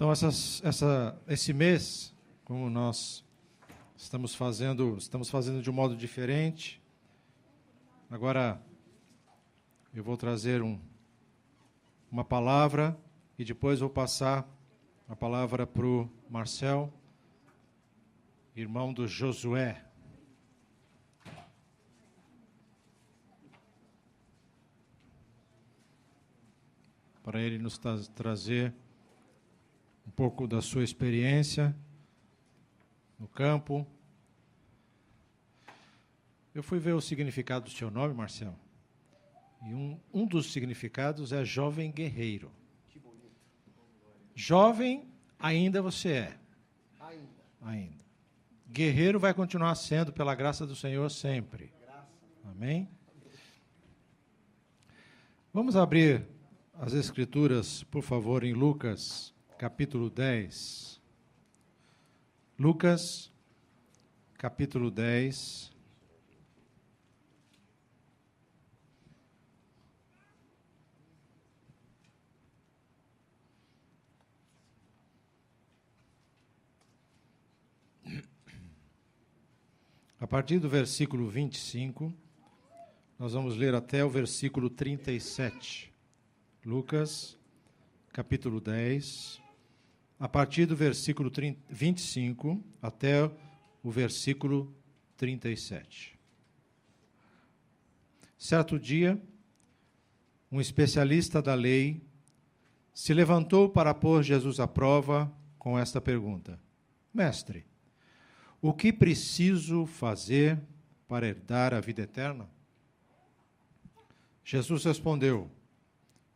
Então, esse mês, como nós estamos fazendo de um modo diferente. Agora, eu vou trazer uma palavra e depois vou passar a palavra para o Marcel, irmão do Josué. Para ele nos trazer um pouco da sua experiência no campo. Eu fui ver o significado do seu nome, Marcel, e um dos significados é jovem guerreiro. Que bonito. Jovem ainda você é. Ainda. Guerreiro vai continuar sendo, pela graça do Senhor, sempre. Amém? Vamos abrir as Escrituras, por favor, em Lucas, capítulo 10. Lucas, capítulo 10. A partir do versículo 25, nós vamos ler até o versículo 37. Lucas, capítulo 10, a partir do versículo 25 até o versículo 37. Certo dia, um especialista da lei se levantou para pôr Jesus à prova com esta pergunta: Mestre, o que preciso fazer para herdar a vida eterna? Jesus respondeu: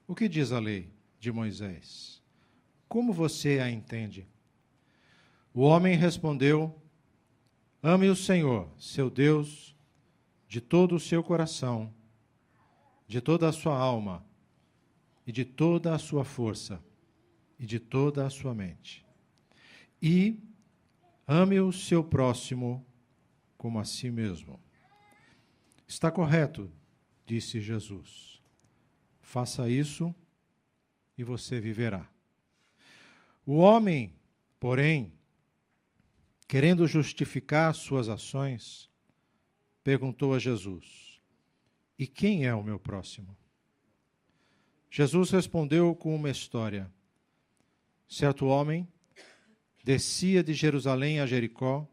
O que diz a lei de Moisés? Como você a entende? O homem respondeu: Ame o Senhor, seu Deus, de todo o seu coração, de toda a sua alma, e de toda a sua força, e de toda a sua mente. E ame o seu próximo como a si mesmo. Está correto, disse Jesus. Faça isso e você viverá. O homem, porém, querendo justificar suas ações, perguntou a Jesus: E quem é o meu próximo? Jesus respondeu com uma história. Certo homem descia de Jerusalém a Jericó,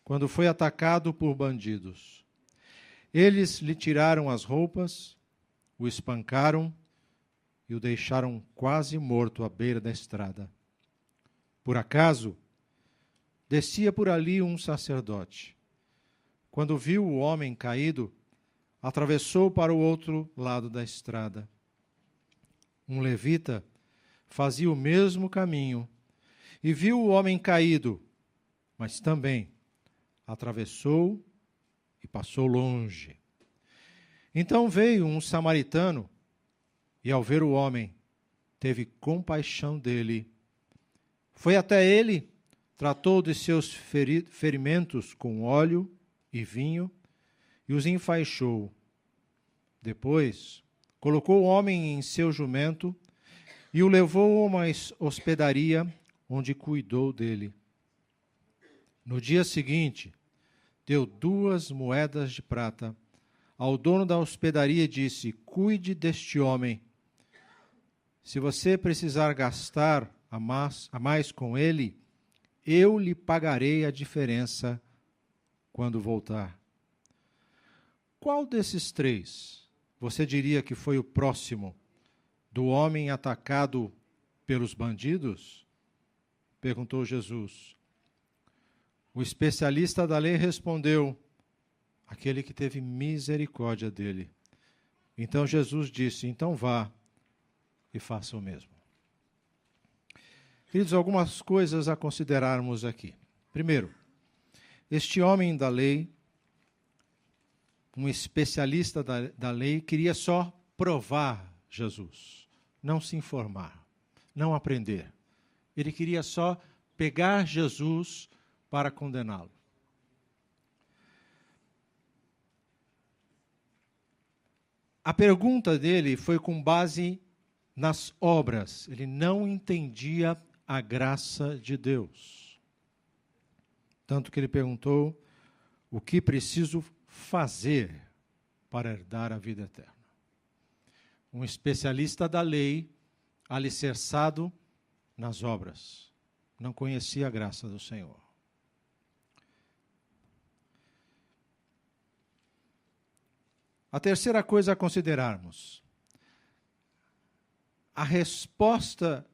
quando foi atacado por bandidos. Eles lhe tiraram as roupas, o espancaram e o deixaram quase morto à beira da estrada. Por acaso, descia por ali um sacerdote. Quando viu o homem caído, atravessou para o outro lado da estrada. Um levita fazia o mesmo caminho e viu o homem caído, mas também atravessou e passou longe. Então veio um samaritano e, ao ver o homem, teve compaixão dele. Foi até ele, tratou de seus ferimentos com óleo e vinho e os enfaixou. Depois, colocou o homem em seu jumento e o levou a uma hospedaria onde cuidou dele. No dia seguinte, deu 2 moedas de prata ao dono da hospedaria e disse: Cuide deste homem. Se você precisar gastar a mais com ele, eu lhe pagarei a diferença quando voltar. Qual desses 3 você diria que foi o próximo do homem atacado pelos bandidos? Perguntou Jesus. O especialista da lei respondeu: aquele que teve misericórdia dele. Então Jesus disse: então vá e faça o mesmo. Queridos, algumas coisas a considerarmos aqui. Primeiro, este homem da lei, um especialista da lei, queria só provar Jesus, não se informar, não aprender. Ele queria só pegar Jesus para condená-lo. A pergunta dele foi com base nas obras. Ele não entendia a graça de Deus. Tanto que ele perguntou: o que preciso fazer para herdar a vida eterna? Um especialista da lei, alicerçado nas obras, não conhecia a graça do Senhor. A terceira coisa a considerarmos: a resposta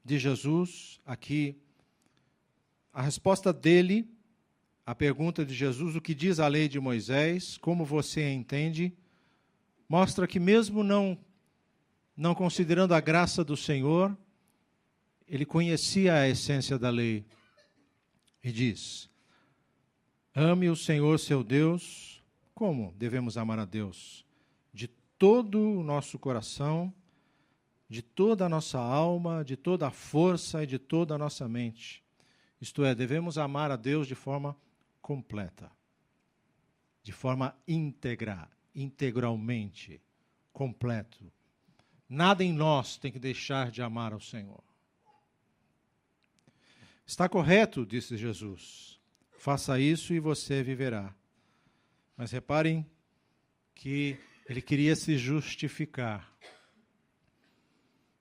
de Jesus aqui, a resposta dele à pergunta de Jesus, o que diz a lei de Moisés, como você a entende, mostra que mesmo não considerando a graça do Senhor, ele conhecia a essência da lei. E diz: ame o Senhor seu Deus. Como devemos amar a Deus? De todo o nosso coração, de toda a nossa alma, de toda a força e de toda a nossa mente. Isto é, devemos amar a Deus de forma completa, de forma íntegra, integralmente, completo. Nada em nós tem que deixar de amar ao Senhor. Está correto, disse Jesus. Faça isso e você viverá. Mas reparem que ele queria se justificar.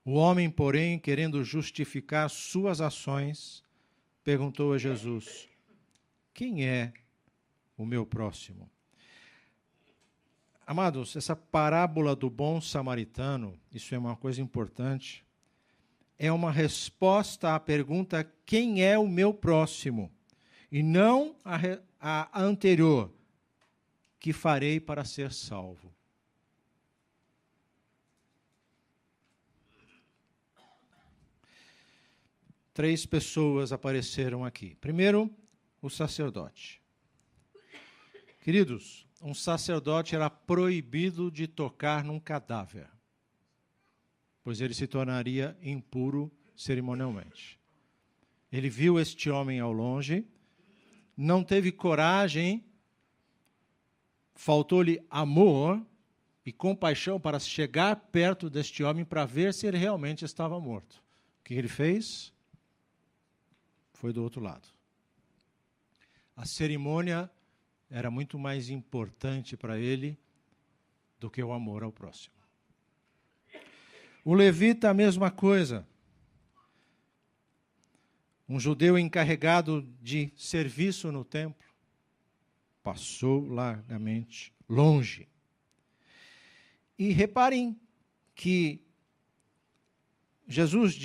O homem, porém, querendo justificar suas ações, perguntou a Jesus: quem é o meu próximo? Amados, essa parábola do bom samaritano, isso é uma coisa importante, é uma resposta à pergunta: quem é o meu próximo? E não a anterior: que farei para ser salvo? Três pessoas apareceram aqui. Primeiro, o sacerdote. Queridos, um sacerdote era proibido de tocar num cadáver, pois ele se tornaria impuro cerimonialmente. Ele viu este homem ao longe, não teve coragem, faltou-lhe amor e compaixão para chegar perto deste homem para ver se ele realmente estava morto. O que ele fez? Foi do outro lado. A cerimônia era muito mais importante para ele do que o amor ao próximo. O levita, a mesma coisa. Um judeu encarregado de serviço no templo, passou largamente longe. E reparem que Jesus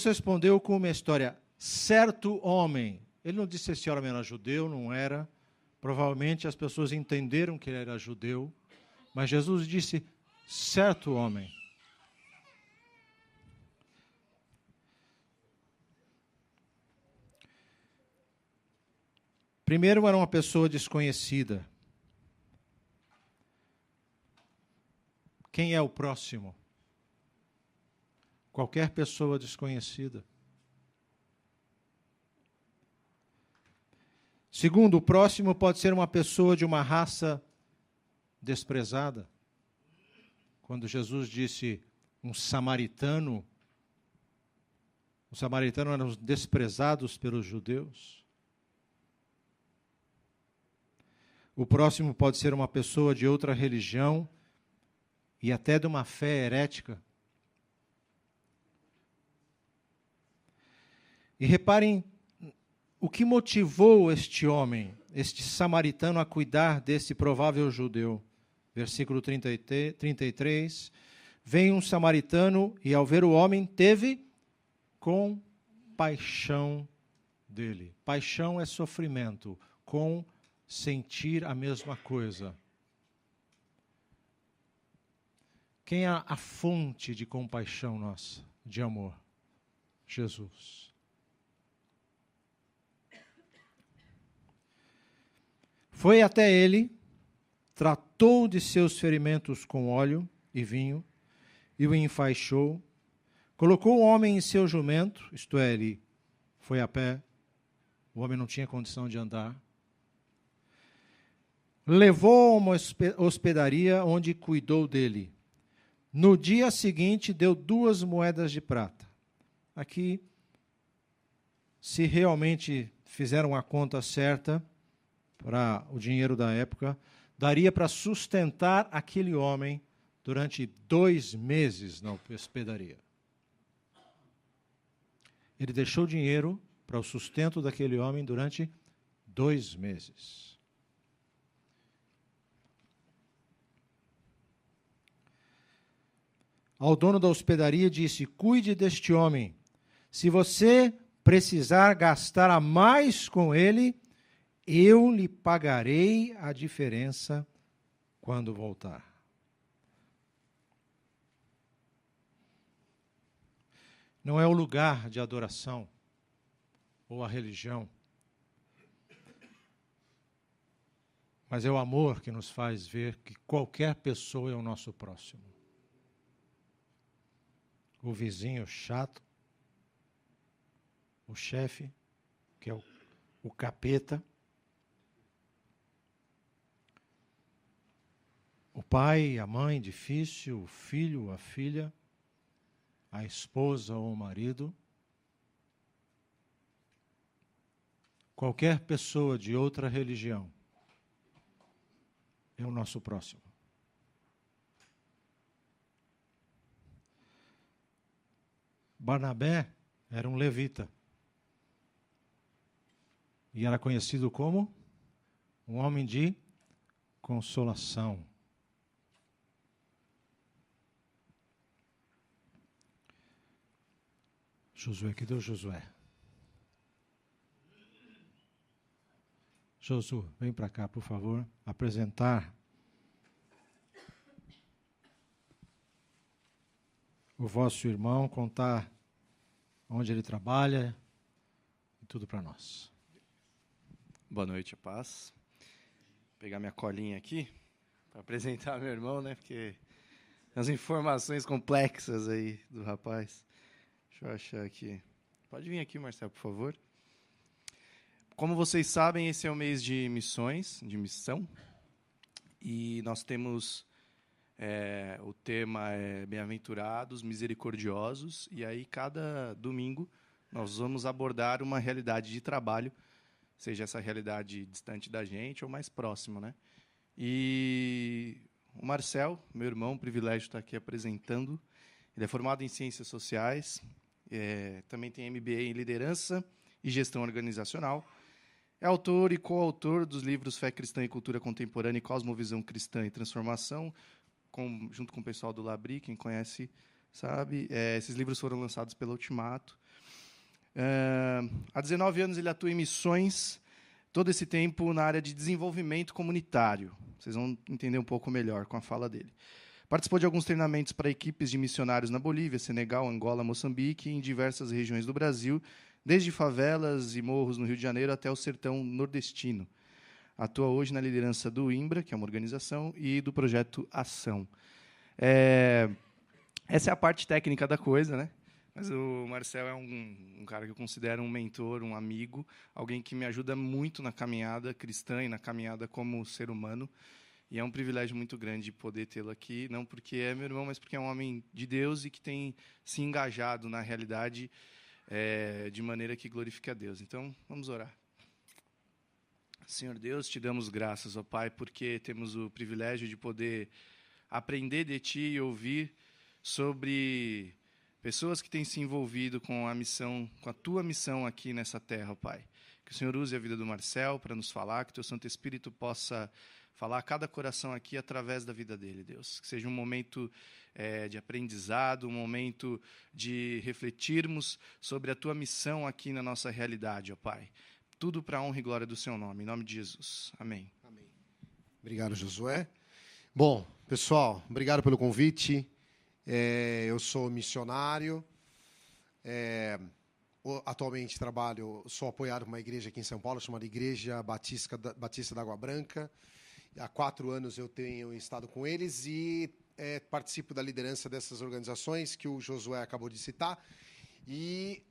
respondeu com uma história: certo homem. Ele não disse se esse homem era judeu, não era. Provavelmente as pessoas entenderam que ele era judeu, mas Jesus disse: certo homem. Primeiro, era uma pessoa desconhecida. Quem é o próximo? Qualquer pessoa desconhecida. Segundo, o próximo pode ser uma pessoa de uma raça desprezada. Quando Jesus disse um samaritano, os samaritanos eram desprezados pelos judeus. O próximo pode ser uma pessoa de outra religião e até de uma fé herética. E reparem o que motivou este homem, este samaritano, a cuidar desse provável judeu. Versículo 33. Vem um samaritano e, ao ver o homem, teve compaixão dele. Paixão é sofrimento, com sentir a mesma coisa. Quem é a fonte de compaixão nossa, de amor? Jesus. Foi até ele, tratou de seus ferimentos com óleo e vinho, e o enfaixou, colocou o homem em seu jumento, isto é, ele foi a pé, o homem não tinha condição de andar, levou a uma hospedaria onde cuidou dele. No dia seguinte, deu 2 moedas de prata. aqui, se realmente fizeram a conta certa para o dinheiro da época, daria para sustentar aquele homem durante 2 meses na hospedaria. Ele deixou dinheiro para o sustento daquele homem durante 2 meses. Ao dono da hospedaria disse: cuide deste homem. Se você precisar gastar a mais com ele, eu lhe pagarei a diferença quando voltar. Não é o lugar de adoração ou a religião, mas é o amor que nos faz ver que qualquer pessoa é o nosso próximo. O vizinho chato, o chefe, que é o capeta, o pai, a mãe difícil, o filho, a filha, a esposa ou o marido, qualquer pessoa de outra religião é o nosso próximo. Barnabé era um levita e era conhecido como um homem de consolação. Josué, que deu Josué? Josué, vem para cá, por favor, apresentar o vosso irmão, contar onde ele trabalha e tudo para nós. Boa noite, a paz. Vou pegar minha colinha aqui para apresentar meu irmão, né? Porque as informações complexas aí do rapaz. Deixa eu achar aqui. Pode vir aqui, Marcelo, por favor. Como vocês sabem, esse é o mês de missões, de missão. E nós temos... o tema é Bem-aventurados, Misericordiosos, e aí cada domingo nós vamos abordar uma realidade de trabalho, seja essa realidade distante da gente ou mais próxima, né? E o Marcel, meu irmão, privilégio estar aqui apresentando. Ele é formado em Ciências Sociais, também tem MBA em Liderança e Gestão Organizacional. É autor e coautor dos livros Fé Cristã e Cultura Contemporânea e Cosmovisão Cristã e Transformação, junto com o pessoal do Labri, quem conhece sabe. Esses livros foram lançados pela Ultimato. Há 19 anos ele atua em missões, todo esse tempo na área de desenvolvimento comunitário. Vocês vão entender um pouco melhor com a fala dele. Participou de alguns treinamentos para equipes de missionários na Bolívia, Senegal, Angola, Moçambique e em diversas regiões do Brasil, desde favelas e morros no Rio de Janeiro até o sertão nordestino. Atua hoje na liderança do IMBRA, que é uma organização, e do projeto Ação. Essa é a parte técnica da coisa, né? Mas o Marcel é um cara que eu considero um mentor, um amigo, alguém que me ajuda muito na caminhada cristã e na caminhada como ser humano. E é um privilégio muito grande poder tê-lo aqui, não porque é meu irmão, mas porque é um homem de Deus e que tem se engajado na realidade de maneira que glorifique a Deus. Então, vamos orar. Senhor Deus, te damos graças, ó Pai, porque temos o privilégio de poder aprender de Ti e ouvir sobre pessoas que têm se envolvido com a missão, com a Tua missão aqui nessa terra, ó Pai. Que o Senhor use a vida do Marcel para nos falar, que o Teu Santo Espírito possa falar a cada coração aqui através da vida dele, Deus. Que seja um momento de aprendizado, um momento de refletirmos sobre a Tua missão aqui na nossa realidade, ó Pai. Tudo para a honra e glória do Seu nome. Em nome de Jesus. Amém. Amém. Obrigado, Josué. Bom, pessoal, obrigado pelo convite. Eu sou missionário. Atualmente sou apoiado por uma igreja aqui em São Paulo, chamada Igreja Batista da Água Branca. Há 4 anos eu tenho estado com eles e participo da liderança dessas organizações que o Josué acabou de citar. E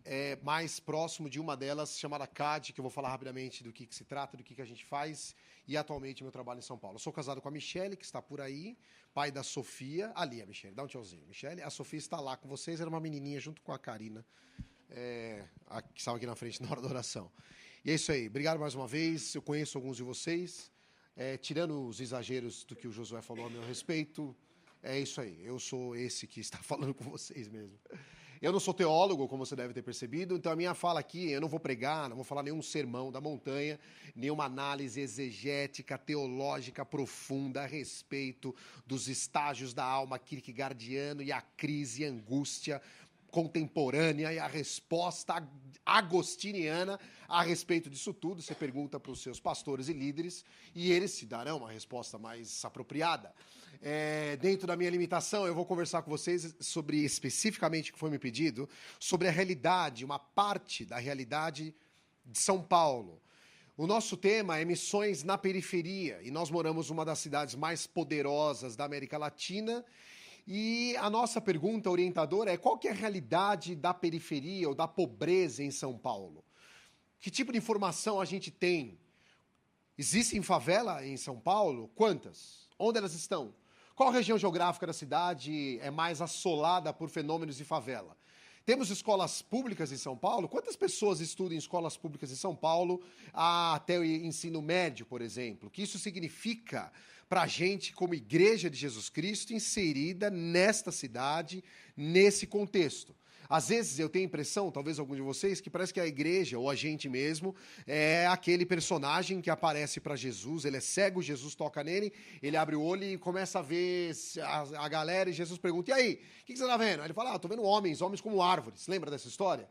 mais próximo de uma delas, chamada CAD, que eu vou falar rapidamente do que se trata, do que a gente faz, e atualmente meu trabalho em São Paulo. Eu sou casado com a Michele, que está por aí, pai da Sofia. Ali a Michele, dá um tchauzinho. Michele, a Sofia está lá com vocês, era uma menininha junto com a Karina. que estavam aqui na frente na hora da oração. E é isso aí. Obrigado mais uma vez. Eu conheço alguns de vocês. Tirando os exageros do que o Josué falou a meu respeito, é isso aí. Eu sou esse que está falando com vocês mesmo. Eu não sou teólogo, como você deve ter percebido, então a minha fala aqui, eu não vou pregar, não vou falar nenhum sermão da montanha, nenhuma análise exegética, teológica profunda a respeito dos estágios da alma kierkegaardiano e a crise e a angústia contemporânea e a resposta agostiniana a respeito disso tudo. Você pergunta para os seus pastores e líderes e eles te darão uma resposta mais apropriada. Dentro da minha limitação, eu vou conversar com vocês sobre, especificamente, o que foi me pedido, sobre a realidade, uma parte da realidade de São Paulo. O nosso tema é missões na periferia, e nós moramos numa das cidades mais poderosas da América Latina, e a nossa pergunta orientadora é: qual que é a realidade da periferia ou da pobreza em São Paulo? Que tipo de informação a gente tem? Existem favela em São Paulo? Quantas? Onde elas estão? Qual região geográfica da cidade é mais assolada por fenômenos de favela? Temos escolas públicas em São Paulo? Quantas pessoas estudam em escolas públicas em São Paulo até o ensino médio, por exemplo? O que isso significa para a gente, como Igreja de Jesus Cristo, inserida nesta cidade, nesse contexto? Às vezes eu tenho a impressão, talvez algum de vocês, que parece que a igreja, ou a gente mesmo, é aquele personagem que aparece para Jesus, ele é cego, Jesus toca nele, ele abre o olho e começa a ver a galera, e Jesus pergunta: e aí, o que você está vendo? Aí ele fala: estou vendo homens como árvores. Lembra dessa história?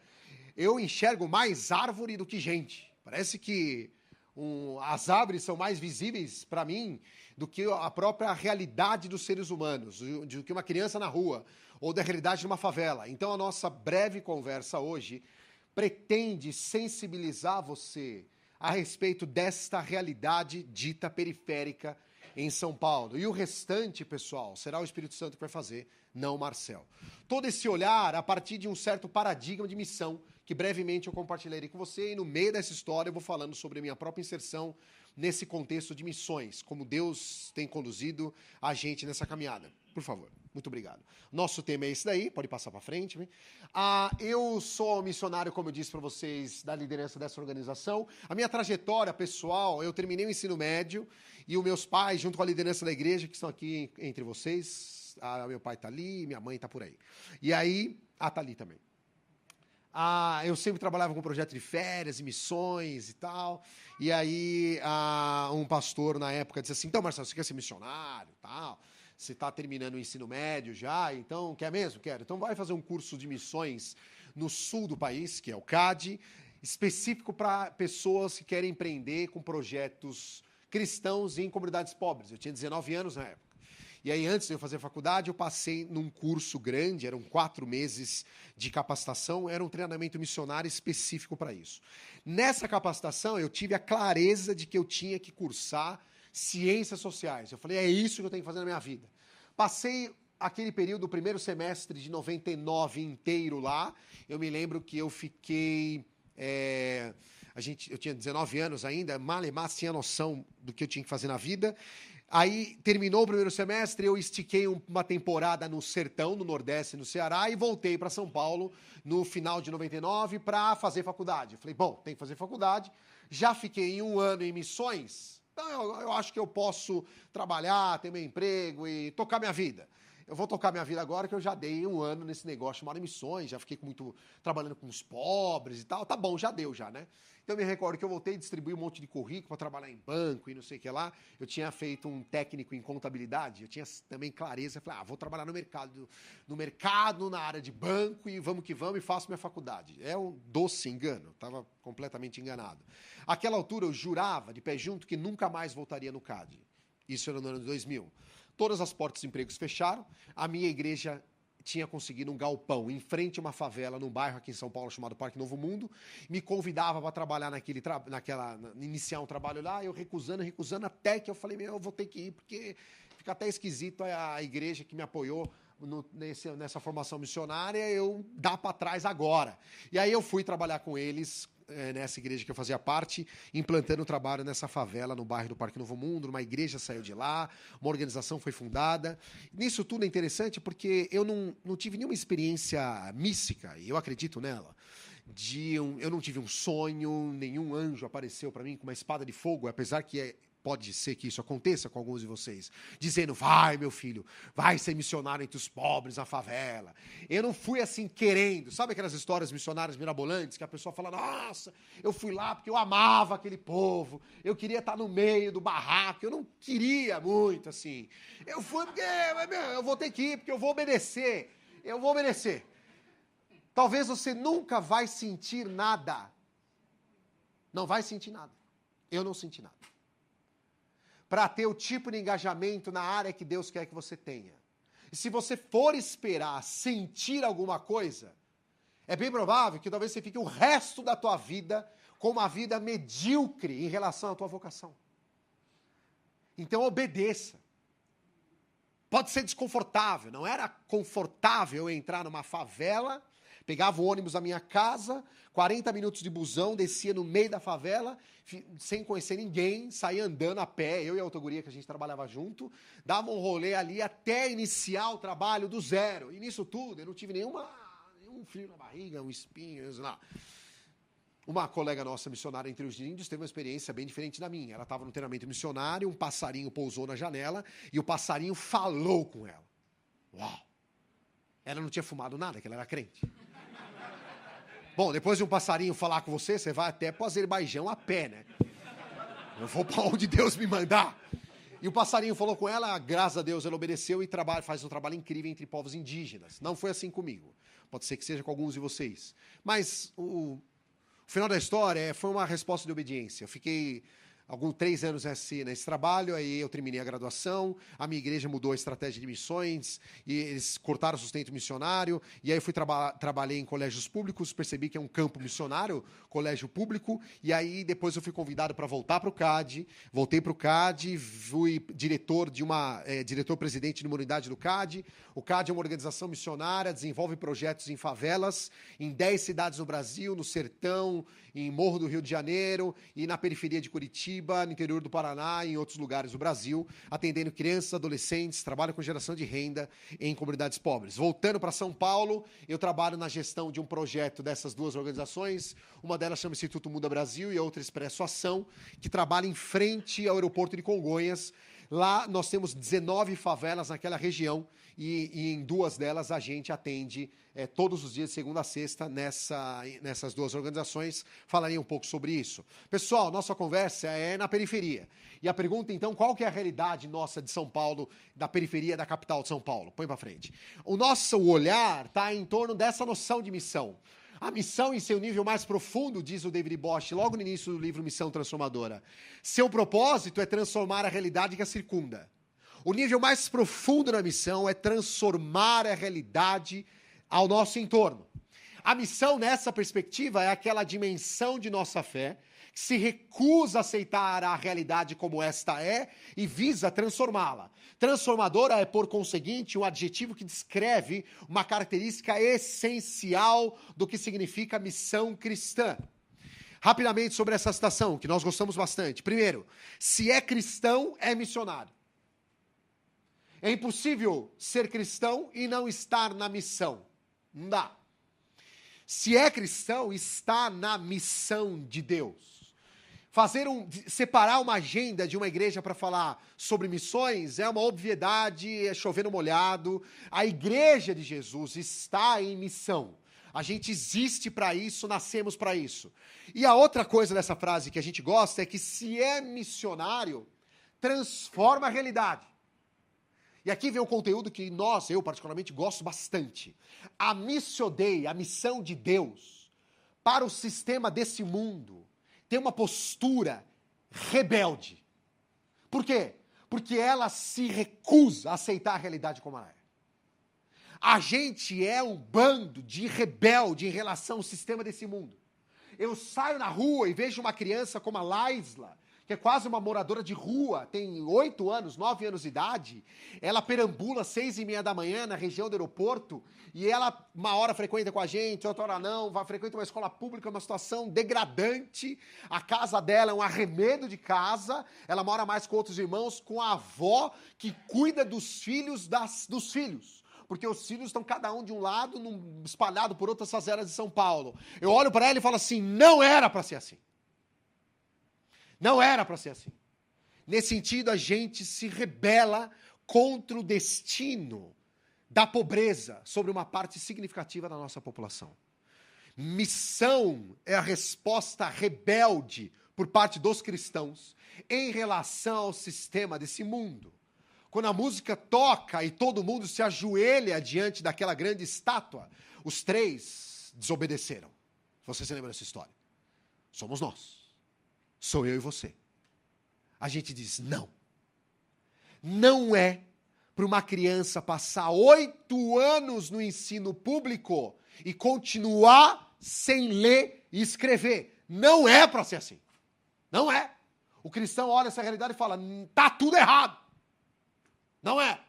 Eu enxergo mais árvore do que gente. Parece que as árvores são mais visíveis para mim do que a própria realidade dos seres humanos, do que uma criança na rua, ou da realidade de uma favela. Então, a nossa breve conversa hoje pretende sensibilizar você a respeito desta realidade dita periférica em São Paulo. E o restante, pessoal, será o Espírito Santo que vai fazer, não o Marcel. Todo esse olhar a partir de um certo paradigma de missão que brevemente eu compartilharei com você, e no meio dessa história eu vou falando sobre a minha própria inserção nesse contexto de missões, como Deus tem conduzido a gente nessa caminhada. Por favor, muito obrigado. Nosso tema é esse daí, pode passar para frente. Eu sou missionário, como eu disse para vocês, da liderança dessa organização. A minha trajetória pessoal, eu terminei o ensino médio e os meus pais, junto com a liderança da igreja, que estão aqui entre vocês, meu pai está ali, minha mãe está por aí. E aí, está ali também. Eu sempre trabalhava com projeto de férias e missões e tal. E aí, um pastor na época disse assim: então, Marcelo, você quer ser missionário e tal? Você está terminando o ensino médio já, então quer mesmo? Quero. Então vai fazer um curso de missões no sul do país, que é o CAD, específico para pessoas que querem empreender com projetos cristãos em comunidades pobres. Eu tinha 19 anos na época. E aí, antes de eu fazer faculdade, eu passei num curso grande, eram 4 meses de capacitação, era um treinamento missionário específico para isso. Nessa capacitação, eu tive a clareza de que eu tinha que cursar ciências sociais. Eu falei: é isso que eu tenho que fazer na minha vida. Passei aquele período, o primeiro semestre de 99 inteiro lá. Eu me lembro que eu fiquei... eu tinha 19 anos ainda, mal e mal tinha noção do que eu tinha que fazer na vida. Aí, terminou o primeiro semestre, eu estiquei uma temporada no sertão, no Nordeste, no Ceará, e voltei para São Paulo no final de 99 para fazer faculdade. Falei: bom, tem que fazer faculdade. Já fiquei em 1 ano em missões, então eu acho que eu posso trabalhar, ter meu emprego e tocar minha vida. Eu vou tocar minha vida agora, que eu já dei 1 ano nesse negócio chamado missões, já fiquei trabalhando com os pobres e tal. Tá bom, já deu já, né? Então, eu me recordo que eu voltei a distribuir um monte de currículo para trabalhar em banco e não sei o que lá. Eu tinha feito um técnico em contabilidade, eu tinha também clareza. Eu falei: vou trabalhar no mercado, na área de banco, e vamos que vamos, e faço minha faculdade. É um doce engano, estava completamente enganado. Àquela altura, eu jurava, de pé junto, que nunca mais voltaria no CAD. Isso era no ano de 2000. Todas as portas de empregos fecharam, a minha igreja tinha conseguido um galpão em frente a uma favela, num bairro aqui em São Paulo chamado Parque Novo Mundo, me convidava para trabalhar iniciar um trabalho lá, eu recusando, até que eu falei: eu vou ter que ir, porque fica até esquisito a igreja que me apoiou nessa formação missionária, eu dar para trás agora. E aí eu fui trabalhar com eles, nessa igreja que eu fazia parte, implantando o trabalho nessa favela, no bairro do Parque Novo Mundo. Uma igreja saiu de lá, uma organização foi fundada. Nisso tudo é interessante porque eu não tive nenhuma experiência mística, e eu acredito nela. eu não tive um sonho, nenhum anjo apareceu para mim com uma espada de fogo, apesar que pode ser que isso aconteça com alguns de vocês, dizendo, vai meu filho, vai ser missionário entre os pobres na favela. Eu não fui assim querendo, sabe aquelas histórias missionárias mirabolantes, que a pessoa fala, nossa, eu fui lá porque eu amava aquele povo, eu queria estar no meio do barraco, eu não queria muito assim, eu fui porque eu vou ter que ir, porque eu vou obedecer. Talvez você nunca vai sentir nada, não vai sentir nada, eu não senti nada, para ter o tipo de engajamento na área que Deus quer que você tenha. E se você for esperar sentir alguma coisa, é bem provável que talvez você fique o resto da tua vida com uma vida medíocre em relação à tua vocação. Então obedeça. Pode ser desconfortável, não era confortável eu entrar numa favela, pegava o ônibus da minha casa, 40 minutos de busão, descia no meio da favela, sem conhecer ninguém, saía andando a pé, eu e a outra guria que a gente trabalhava junto, dava um rolê ali até iniciar o trabalho do zero. E nisso tudo, eu não tive nenhum frio na barriga, um espinho, não. Uma colega nossa missionária entre os índios teve uma experiência bem diferente da minha. Ela estava no treinamento missionário, um passarinho pousou na janela e o passarinho falou com ela. Uau! Ela não tinha fumado nada, que ela era crente. Bom, depois de um passarinho falar com você, você vai até para o Azerbaijão a pé, né? Eu vou para onde Deus me mandar. E o passarinho falou com ela, graças a Deus ela obedeceu e faz um trabalho incrível entre povos indígenas. Não foi assim comigo. Pode ser que seja com alguns de vocês. Mas o final da história foi uma resposta de obediência. Eu fiquei 3 anos nesse trabalho, aí eu terminei a graduação, a minha igreja mudou a estratégia de missões, e eles cortaram o sustento missionário, e aí eu trabalhei em colégios públicos, percebi que é um campo missionário, colégio público, e aí depois eu fui convidado para voltar para o CAD, voltei para o CAD, fui diretor-presidente de uma unidade do CAD. O CAD é uma organização missionária, desenvolve projetos em favelas, em 10 cidades no Brasil, no Sertão, em Morro do Rio de Janeiro, e na periferia de Curitiba, no interior do Paraná e em outros lugares do Brasil, atendendo crianças, adolescentes, trabalho com geração de renda em comunidades pobres. Voltando para São Paulo, eu trabalho na gestão de um projeto dessas 2 organizações, uma delas chama Instituto Muda Brasil e a outra Expresso Ação, que trabalha em frente ao aeroporto de Congonhas. Lá nós temos 19 favelas naquela região e em 2 delas a gente atende todos os dias, de segunda a sexta, nessas 2 organizações. Falarei um pouco sobre isso. Pessoal, nossa conversa é na periferia. E a pergunta, então, qual que é a realidade nossa de São Paulo, da periferia da capital de São Paulo? Põe para frente. O nosso olhar está em torno dessa noção de missão. A missão em seu nível mais profundo, diz o David Bosch, logo no início do livro Missão Transformadora. Seu propósito é transformar a realidade que a circunda. O nível mais profundo na missão é transformar a realidade ao nosso entorno. A missão, nessa perspectiva, é aquela dimensão de nossa fé que se recusa a aceitar a realidade como esta é e visa transformá-la. Transformadora é, por conseguinte, um adjetivo que descreve uma característica essencial do que significa missão cristã. Rapidamente sobre essa citação, que nós gostamos bastante. Primeiro, se é cristão, é missionário. É impossível ser cristão e não estar na missão. Não dá. Se é cristão, está na missão de Deus. Separar uma agenda de uma igreja para falar sobre missões é uma obviedade, é chover no molhado. A igreja de Jesus está em missão. A gente existe para isso, nascemos para isso. E a outra coisa dessa frase que a gente gosta é que se é missionário, transforma a realidade. E aqui vem um conteúdo que eu particularmente gosto bastante. A Missio Dei, a missão de Deus, para o sistema desse mundo, tem uma postura rebelde. Por quê? Porque ela se recusa a aceitar a realidade como ela é. A gente é um bando de rebelde em relação ao sistema desse mundo. Eu saio na rua e vejo uma criança como a Laisla, que é quase uma moradora de rua, tem 8 anos, 9 anos de idade, ela perambula às 6h30 da manhã na região do aeroporto, e ela uma hora frequenta com a gente, outra hora não, frequenta uma escola pública, uma situação degradante, a casa dela é um arremedo de casa, ela mora mais com outros irmãos, com a avó que cuida dos filhos dos filhos. porque os filhos estão cada um de um lado, espalhado por outras favelas de São Paulo. Eu olho para ela e falo assim, não era para ser assim. Não era para ser assim. Nesse sentido, a gente se rebela contra o destino da pobreza sobre uma parte significativa da nossa população. Missão é a resposta rebelde por parte dos cristãos em relação ao sistema desse mundo. Quando a música toca e todo mundo se ajoelha diante daquela grande estátua, os 3 desobedeceram. Você se lembra dessa história? Somos nós. Sou eu e você. A gente diz não. Não é para uma criança passar 8 anos no ensino público e continuar sem ler e escrever. Não é para ser assim. Não é. O cristão olha essa realidade e fala, tá tudo errado. Não é.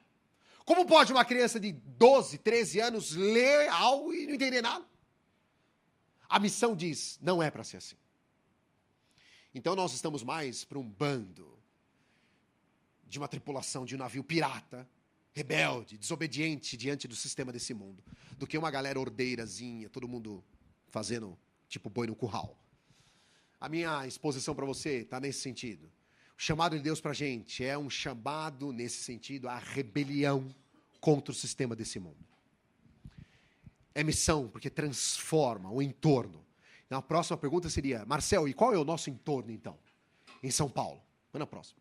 Como pode uma criança de 12, 13 anos ler algo e não entender nada? A missão diz, não é para ser assim. Então nós estamos mais para um bando de uma tripulação de um navio pirata, rebelde, desobediente diante do sistema desse mundo, do que uma galera ordeirazinha, todo mundo fazendo tipo boi no curral. A minha exposição para você está nesse sentido. O chamado de Deus para a gente é um chamado, nesse sentido, à rebelião contra o sistema desse mundo. É missão, porque transforma o entorno. Então, a próxima pergunta seria, Marcel, e qual é o nosso entorno, então? Em São Paulo. Vamos na próxima.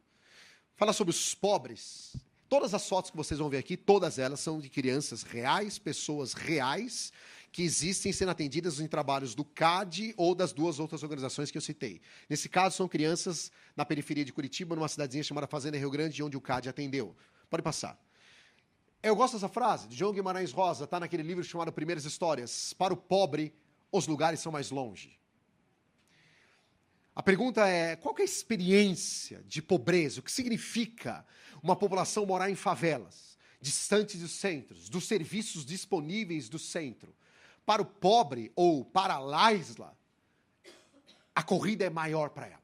Fala sobre os pobres. Todas as fotos que vocês vão ver aqui, todas elas são de crianças reais, pessoas reais, que existem sendo atendidas em trabalhos do CAD ou das 2 outras organizações que eu citei. Nesse caso, são crianças na periferia de Curitiba, numa cidadezinha chamada Fazenda Rio Grande, onde o CAD atendeu. Pode passar. Eu gosto dessa frase, de João Guimarães Rosa, está naquele livro chamado Primeiras Histórias. Para o pobre, os lugares são mais longe. A pergunta é, qual que é a experiência de pobreza? O que significa uma população morar em favelas, distantes dos centros, dos serviços disponíveis do centro? Para o pobre ou para a Laisla, a corrida é maior para ela.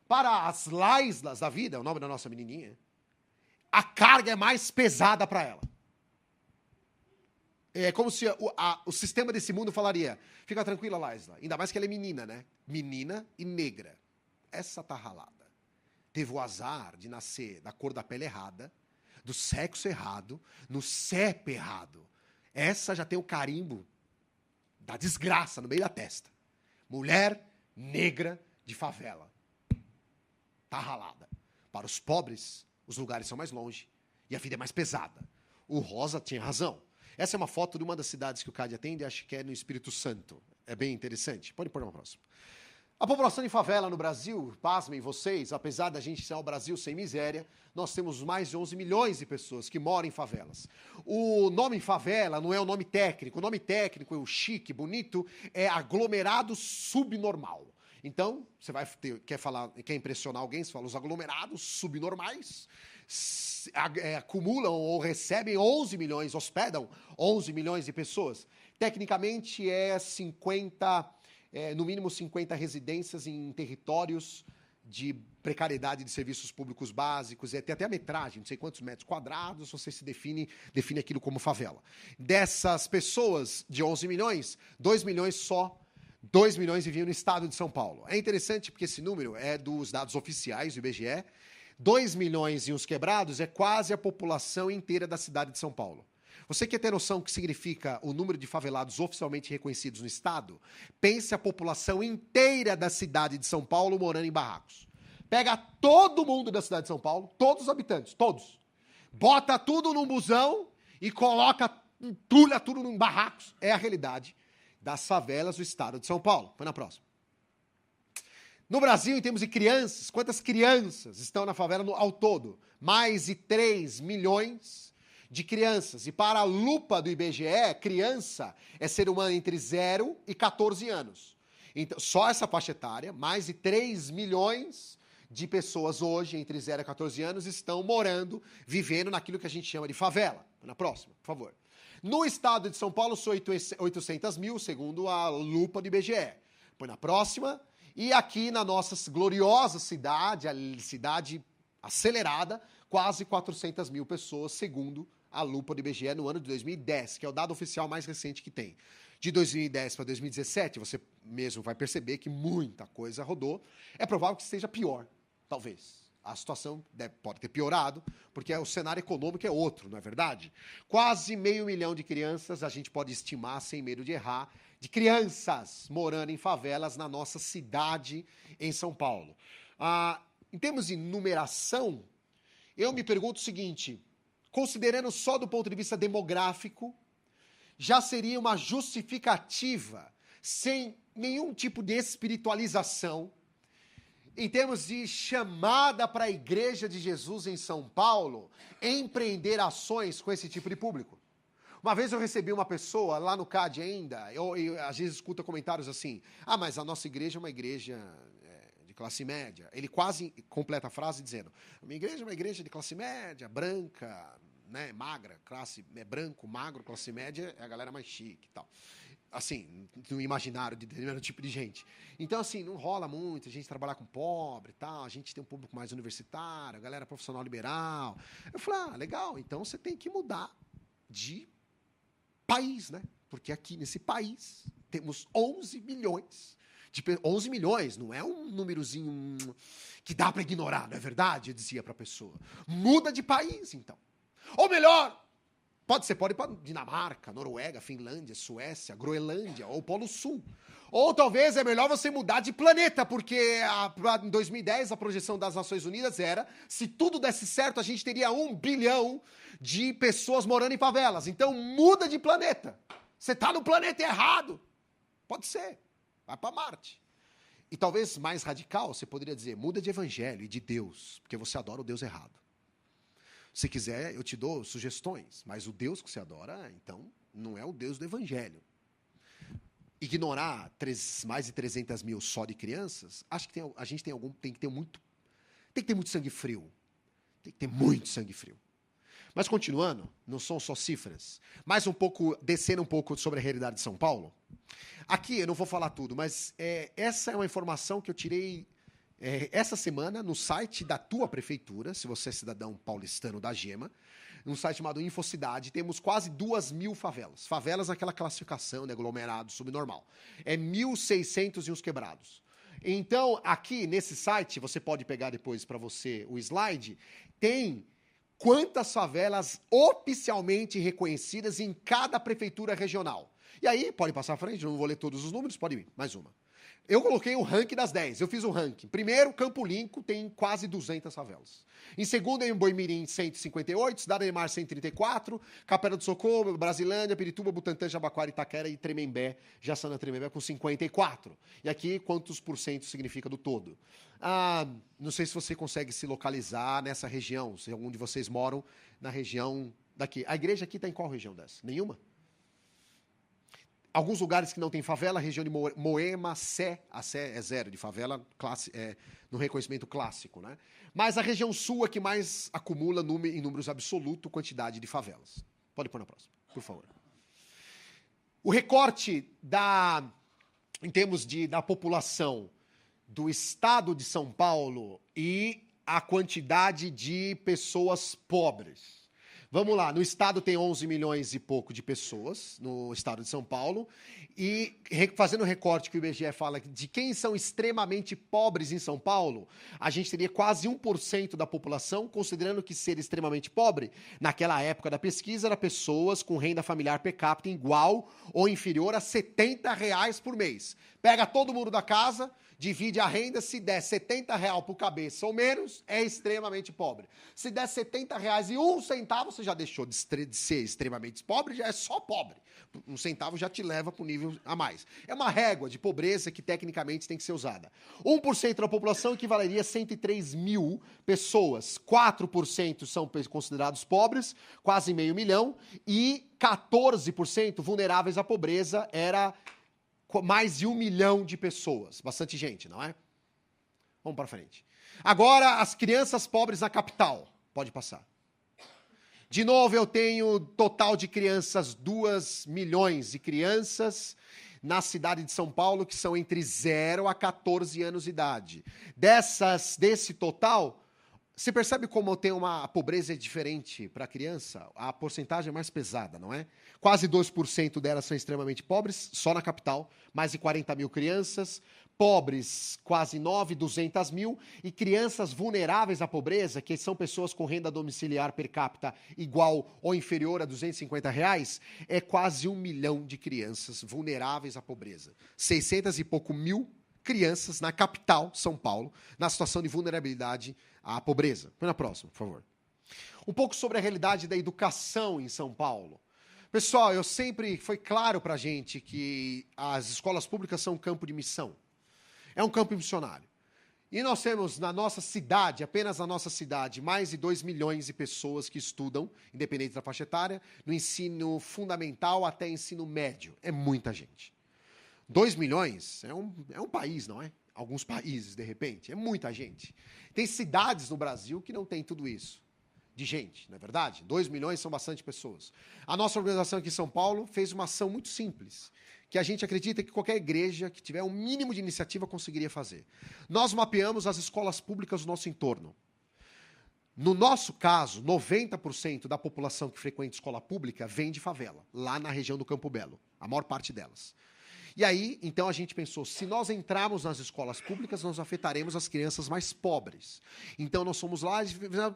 Para as Laislas da vida, é o nome da nossa menininha, a carga é mais pesada para ela. É como se o sistema desse mundo falaria, fica tranquila, Laisla, ainda mais que ela é menina, né? Menina e negra. Essa tá ralada. Teve o azar de nascer da cor da pele errada, do sexo errado, no CEP errado. Essa já tem o carimbo da desgraça no meio da testa. Mulher negra de favela. Tá ralada. Para os pobres, os lugares são mais longe e a vida é mais pesada. O Rosa tinha razão. Essa é uma foto de uma das cidades que o CAD atende, acho que é no Espírito Santo. É bem interessante. Pode pôr uma próxima. A população de favela no Brasil, pasmem vocês, apesar da gente ser o Brasil sem miséria, nós temos mais de 11 milhões de pessoas que moram em favelas. O nome favela não é o nome técnico. O nome técnico, o chique, bonito, é aglomerado subnormal. Então, você vai ter, quer impressionar alguém, você fala, os aglomerados subnormais acumulam ou recebem 11 milhões, hospedam 11 milhões de pessoas. Tecnicamente, no mínimo 50 residências em territórios de precariedade de serviços públicos básicos, tem até a metragem, não sei quantos metros quadrados, você se define aquilo como favela. Dessas pessoas de 11 milhões, 2 milhões viviam no estado de São Paulo. É interessante porque esse número é dos dados oficiais do IBGE. 2 milhões e uns quebrados é quase a população inteira da cidade de São Paulo. Você quer ter noção do que significa o número de favelados oficialmente reconhecidos no estado? Pense a população inteira da cidade de São Paulo morando em barracos. Pega todo mundo da cidade de São Paulo, todos os habitantes, todos. Bota tudo num busão e entulha tudo em barracos. É a realidade das favelas do estado de São Paulo. Põe na próxima. No Brasil, em termos de crianças, quantas crianças estão na favela ao todo? Mais de 3 milhões de crianças. E para a lupa do IBGE, criança é ser humano entre 0 e 14 anos. Então, só essa faixa etária, mais de 3 milhões de pessoas hoje, entre 0 e 14 anos, estão morando, vivendo naquilo que a gente chama de favela. Na próxima, por favor. No estado de São Paulo, são 800 mil, segundo a lupa do IBGE. Põe na próxima. E aqui na nossa gloriosa cidade, a cidade acelerada, quase 400 mil pessoas, segundo a lupa do IBGE no ano de 2010, que é o dado oficial mais recente que tem. De 2010 para 2017, você mesmo vai perceber que muita coisa rodou. É provável que esteja pior, talvez. A situação pode ter piorado, porque o cenário econômico é outro, não é verdade? Quase 500 mil de crianças, a gente pode estimar, sem medo de errar, de crianças morando em favelas na nossa cidade, em São Paulo. Em termos de numeração, eu me pergunto o seguinte, considerando só do ponto de vista demográfico, já seria uma justificativa, sem nenhum tipo de espiritualização, em termos de chamada para a Igreja de Jesus em São Paulo, empreender ações com esse tipo de público. Uma vez eu recebi uma pessoa, lá no CAD ainda, eu às vezes escuto comentários assim, mas a nossa igreja é uma igreja de classe média. Ele quase completa a frase dizendo, minha igreja é uma igreja de classe média, branca, né, magra, branco, magro, classe média, é a galera mais chique e tal. Assim, no imaginário de determinado tipo de gente. Então, assim, não rola muito a gente trabalhar com pobre e tal, a gente tem um público mais universitário, a galera profissional liberal. Eu falei, legal, então você tem que mudar de país, né? Porque aqui nesse país temos 11 milhões. 11 milhões, não é um númerozinho que dá para ignorar, não é verdade? Eu dizia para a pessoa. Muda de país, então. Ou melhor, pode ir para Dinamarca, Noruega, Finlândia, Suécia, Groenlândia ou Polo Sul. Ou talvez é melhor você mudar de planeta, porque em 2010 a projeção das Nações Unidas era, se tudo desse certo, a gente teria 1 bilhão de pessoas morando em favelas. Então muda de planeta. Você está no planeta errado. Pode ser. Vai para Marte. E talvez mais radical, você poderia dizer, muda de evangelho e de Deus, porque você adora o Deus errado. Se quiser, eu te dou sugestões, mas o Deus que você adora, então, não é o Deus do Evangelho. Ignorar mais de 300 mil só de crianças, acho que a gente tem que ter muito sangue frio. Tem que ter muito sangue frio. Mas continuando, não são só cifras, mas descendo um pouco sobre a realidade de São Paulo. Aqui, eu não vou falar tudo, mas essa é uma informação que eu tirei essa semana no site da tua prefeitura, se você é cidadão paulistano da Gema, num site chamado Infocidade, temos quase 2.000 favelas. Favelas naquela classificação, né, aglomerado subnormal. É 1.600 e uns quebrados. Então, aqui nesse site, você pode pegar depois para você o slide, tem quantas favelas oficialmente reconhecidas em cada prefeitura regional. E aí, pode passar à frente, eu não vou ler todos os números, pode ir, mais uma. Eu coloquei o ranking das 10, eu fiz o ranking. Primeiro, Campo Limpo tem quase 200 favelas. Em segundo, em Boimirim, 158, Cidade Ademar, 134, Capela do Socorro, Brasilândia, Pirituba, Butantã, Jabaquara, Itaquera e Tremembé, Jaçanã, Tremembé, com 54. E aqui, quantos por cento significa do todo? Não sei se você consegue se localizar nessa região, se algum de vocês moram na região daqui. A igreja aqui está em qual região dessa? Nenhuma? Alguns lugares que não tem favela, a região de Moema, Sé, a Sé é zero de favela, no reconhecimento clássico, né? Mas a região sul é que mais acumula em números absolutos quantidade de favelas. Pode pôr na próxima, por favor. O recorte em termos da população do estado de São Paulo e a quantidade de pessoas pobres. Vamos lá, no estado tem 11 milhões e pouco de pessoas, no estado de São Paulo, e fazendo o recorte que o IBGE fala de quem são extremamente pobres em São Paulo, a gente teria quase 1% da população, considerando que ser extremamente pobre, naquela época da pesquisa, era pessoas com renda familiar per capita igual ou inferior a R$70 por mês. Pega todo mundo da casa, divide a renda, se der R$70 por cabeça ou menos, é extremamente pobre. Se der R$70,01, você já deixou de ser extremamente pobre, já é só pobre. Um centavo já te leva para um nível a mais. É uma régua de pobreza que tecnicamente tem que ser usada. 1% da população equivaleria a 103 mil pessoas. 4% são considerados pobres, quase 500 mil, e 14% vulneráveis à pobreza era mais de 1 milhão de pessoas. Bastante gente, não é? Vamos para frente. Agora, as crianças pobres na capital. Pode passar. De novo, eu tenho total de crianças, 2 milhões de crianças na cidade de São Paulo, que são entre 0 a 14 anos de idade. Desse total, Você percebe como a pobreza é diferente para a criança? A porcentagem é mais pesada, não é? Quase 2% delas são extremamente pobres, só na capital, mais de 40 mil crianças. Pobres, quase 200 mil. E crianças vulneráveis à pobreza, que são pessoas com renda domiciliar per capita igual ou inferior a R$ 250, é quase 1 milhão de crianças vulneráveis à pobreza. 600 e pouco mil crianças na capital, São Paulo, na situação de vulnerabilidade à pobreza. Põe na próxima, por favor. Um pouco sobre a realidade da educação em São Paulo. Pessoal, foi claro para a gente que as escolas públicas são um campo de missão. É um campo missionário. E nós temos na nossa cidade, apenas na nossa cidade, mais de 2 milhões de pessoas que estudam, independente da faixa etária, no ensino fundamental até ensino médio. É muita gente. 2 milhões é um país, não é? Alguns países, de repente. É muita gente. Tem cidades no Brasil que não tem tudo isso de gente, não é verdade? 2 milhões são bastante pessoas. A nossa organização aqui em São Paulo fez uma ação muito simples, que a gente acredita que qualquer igreja que tiver um mínimo de iniciativa conseguiria fazer. Nós mapeamos as escolas públicas do nosso entorno. No nosso caso, 90% da população que frequenta escola pública vem de favela, lá na região do Campo Belo, a maior parte delas. E aí, então, a gente pensou, se nós entrarmos nas escolas públicas, nós afetaremos as crianças mais pobres. Então, nós fomos lá e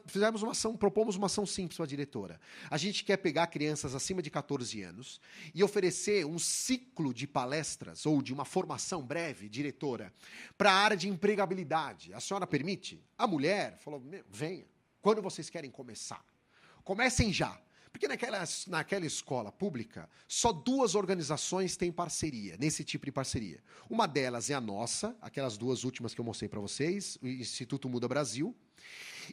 fizemos uma ação, propomos uma ação simples para a diretora. A gente quer pegar crianças acima de 14 anos e oferecer um ciclo de palestras ou de uma formação breve, diretora, para a área de empregabilidade. A senhora permite? A mulher falou, venha. Quando vocês querem começar? Comecem já. Porque naquela escola pública, só 2 organizações têm parceria, nesse tipo de parceria. Uma delas é a nossa, aquelas 2 últimas que eu mostrei para vocês, o Instituto Muda Brasil.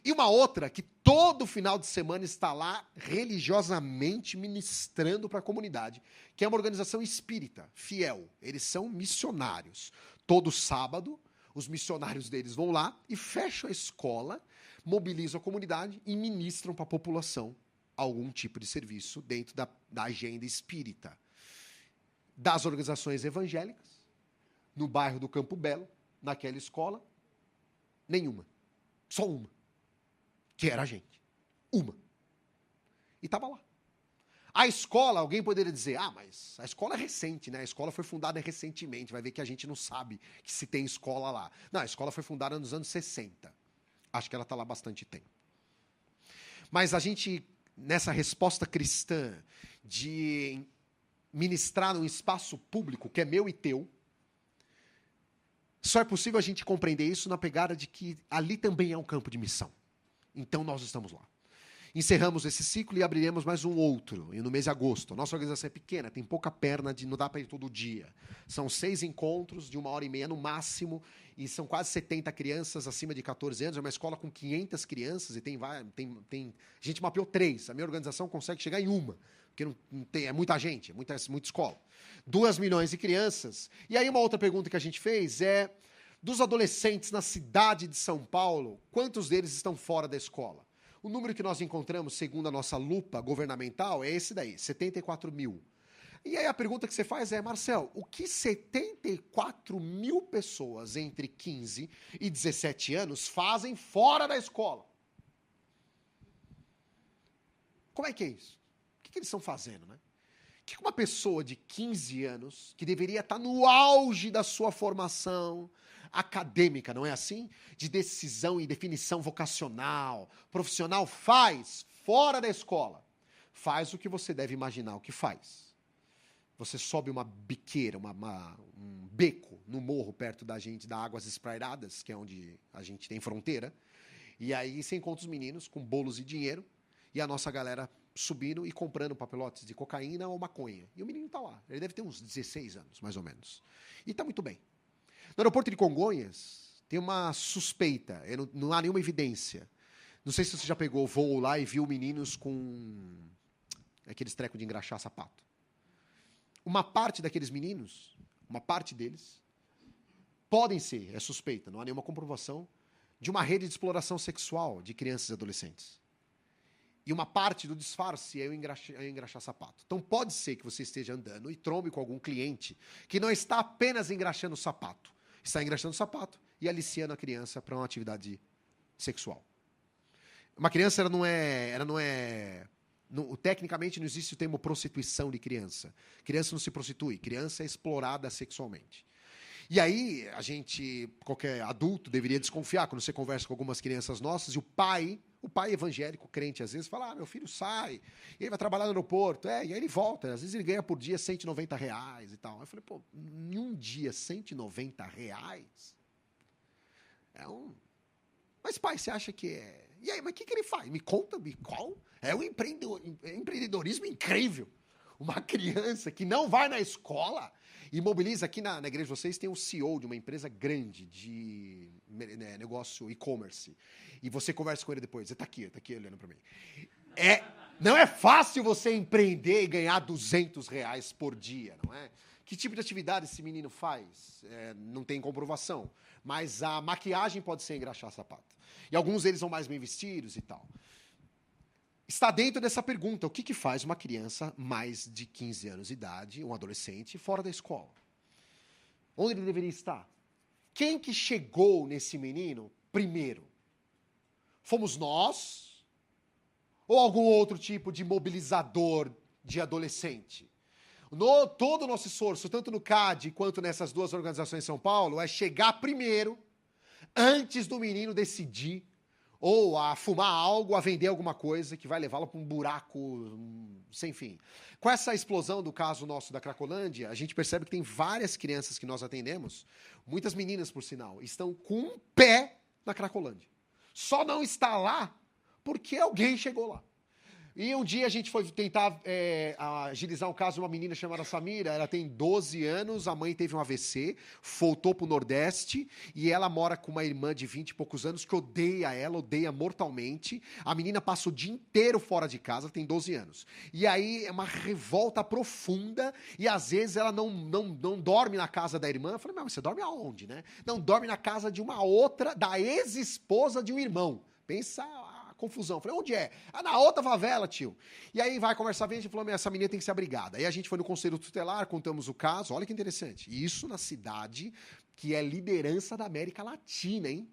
E uma outra que todo final de semana está lá religiosamente ministrando para a comunidade, que é uma organização espírita, fiel. Eles são missionários. Todo sábado, os missionários deles vão lá e fecham a escola, mobilizam a comunidade e ministram para a população algum tipo de serviço dentro da agenda espírita. Das organizações evangélicas, no bairro do Campo Belo, naquela escola, nenhuma. Só uma. Que era a gente. Uma. E estava lá. A escola, alguém poderia dizer, mas a escola é recente, né? A escola foi fundada recentemente, vai ver que a gente não sabe que se tem escola lá. Não, a escola foi fundada nos anos 60. Acho que ela está lá há bastante tempo. Mas a gente, nessa resposta cristã de ministrar num espaço público que é meu e teu, só é possível a gente compreender isso na pegada de que ali também é um campo de missão. Então nós estamos lá. Encerramos esse ciclo e abriremos mais um outro, no mês de agosto. Nossa organização é pequena, tem pouca perna, não dá para ir todo dia. São 6 encontros de 1h30 no máximo, e são quase 70 crianças acima de 14 anos. É uma escola com 500 crianças e a gente mapeou 3. A minha organização consegue chegar em uma, porque não tem, é muita gente, muita escola. 2 milhões de crianças. E aí uma outra pergunta que a gente fez é, dos adolescentes na cidade de São Paulo, quantos deles estão fora da escola? O número que nós encontramos, segundo a nossa lupa governamental, é esse daí, 74 mil. E aí a pergunta que você faz é, Marcel, o que 74 mil pessoas entre 15 e 17 anos fazem fora da escola? Como é que é isso? O que eles estão fazendo, né? O que uma pessoa de 15 anos, que deveria estar no auge da sua formação acadêmica, não é assim? De decisão e definição vocacional, profissional, faz fora da escola. Faz o que você deve imaginar o que faz. Você sobe uma biqueira, um beco no morro perto da Águas Esprairadas, que é onde a gente tem fronteira, e aí você encontra os meninos com bolos e dinheiro, e a nossa galera subindo e comprando papelotes de cocaína ou maconha. E o menino está lá. Ele deve ter uns 16 anos, mais ou menos. E está muito bem. No aeroporto de Congonhas, tem uma suspeita, não há nenhuma evidência. Não sei se você já pegou voo lá e viu meninos com aqueles trecos de engraxar sapato. Uma parte daqueles meninos, uma parte deles, podem ser, é suspeita, não há nenhuma comprovação, de uma rede de exploração sexual de crianças e adolescentes. E uma parte do disfarce é o engraxar sapato. Então pode ser que você esteja andando e trombe com algum cliente que não está apenas engraxando o sapato, está engraxando o sapato e aliciando a criança para uma atividade sexual. Uma criança, tecnicamente não existe o termo prostituição de criança. Criança não se prostitui, criança é explorada sexualmente. E aí, qualquer adulto deveria desconfiar quando você conversa com algumas crianças nossas, e o pai evangélico, crente, às vezes, fala, meu filho sai, e ele vai trabalhar no aeroporto, e aí ele volta, às vezes ele ganha por dia R$190 e tal. Eu falei, pô, em um dia, R$190? Mas, pai, você acha que é... E aí, mas o que ele faz? Me conta, qual? É um empreendedorismo incrível. Uma criança que não vai na escola e mobiliza. Aqui na igreja de vocês tem um CEO de uma empresa grande de negócio e-commerce. E você conversa com ele depois. Ele tá aqui olhando para mim. Não é fácil você empreender e ganhar R$200 por dia, não é? Que tipo de atividade esse menino faz? Não tem comprovação. Mas a maquiagem pode ser engraxar sapato. E alguns deles são mais bem vestidos e tal. Está dentro dessa pergunta, o que faz uma criança mais de 15 anos de idade, um adolescente, fora da escola? Onde ele deveria estar? Quem que chegou nesse menino primeiro? Fomos nós? Ou algum outro tipo de mobilizador de adolescente? Todo o nosso esforço, tanto no CAD quanto nessas duas organizações em São Paulo, é chegar primeiro, antes do menino decidir ou a fumar algo, a vender alguma coisa que vai levá-lo para um buraco sem fim. Com essa explosão do caso nosso da Cracolândia, a gente percebe que tem várias crianças que nós atendemos, muitas meninas, por sinal, estão com um pé na Cracolândia. Só não está lá porque alguém chegou lá. E um dia a gente foi tentar agilizar um caso de uma menina chamada Samira, ela tem 12 anos, a mãe teve um AVC, voltou pro Nordeste, e ela mora com uma irmã de 20 e poucos anos que odeia ela, odeia mortalmente. A menina passa o dia inteiro fora de casa, tem 12 anos. E aí é uma revolta profunda, e às vezes ela não dorme na casa da irmã. Eu falei, mas você dorme aonde, né? Não, dorme na casa de uma outra, da ex-esposa de um irmão. Pensa confusão. Falei, onde é? Na outra favela, tio. E aí vai conversar, a gente falou, essa menina tem que ser abrigada. Aí a gente foi no conselho tutelar, contamos o caso, olha que interessante. Isso na cidade que é liderança da América Latina, hein?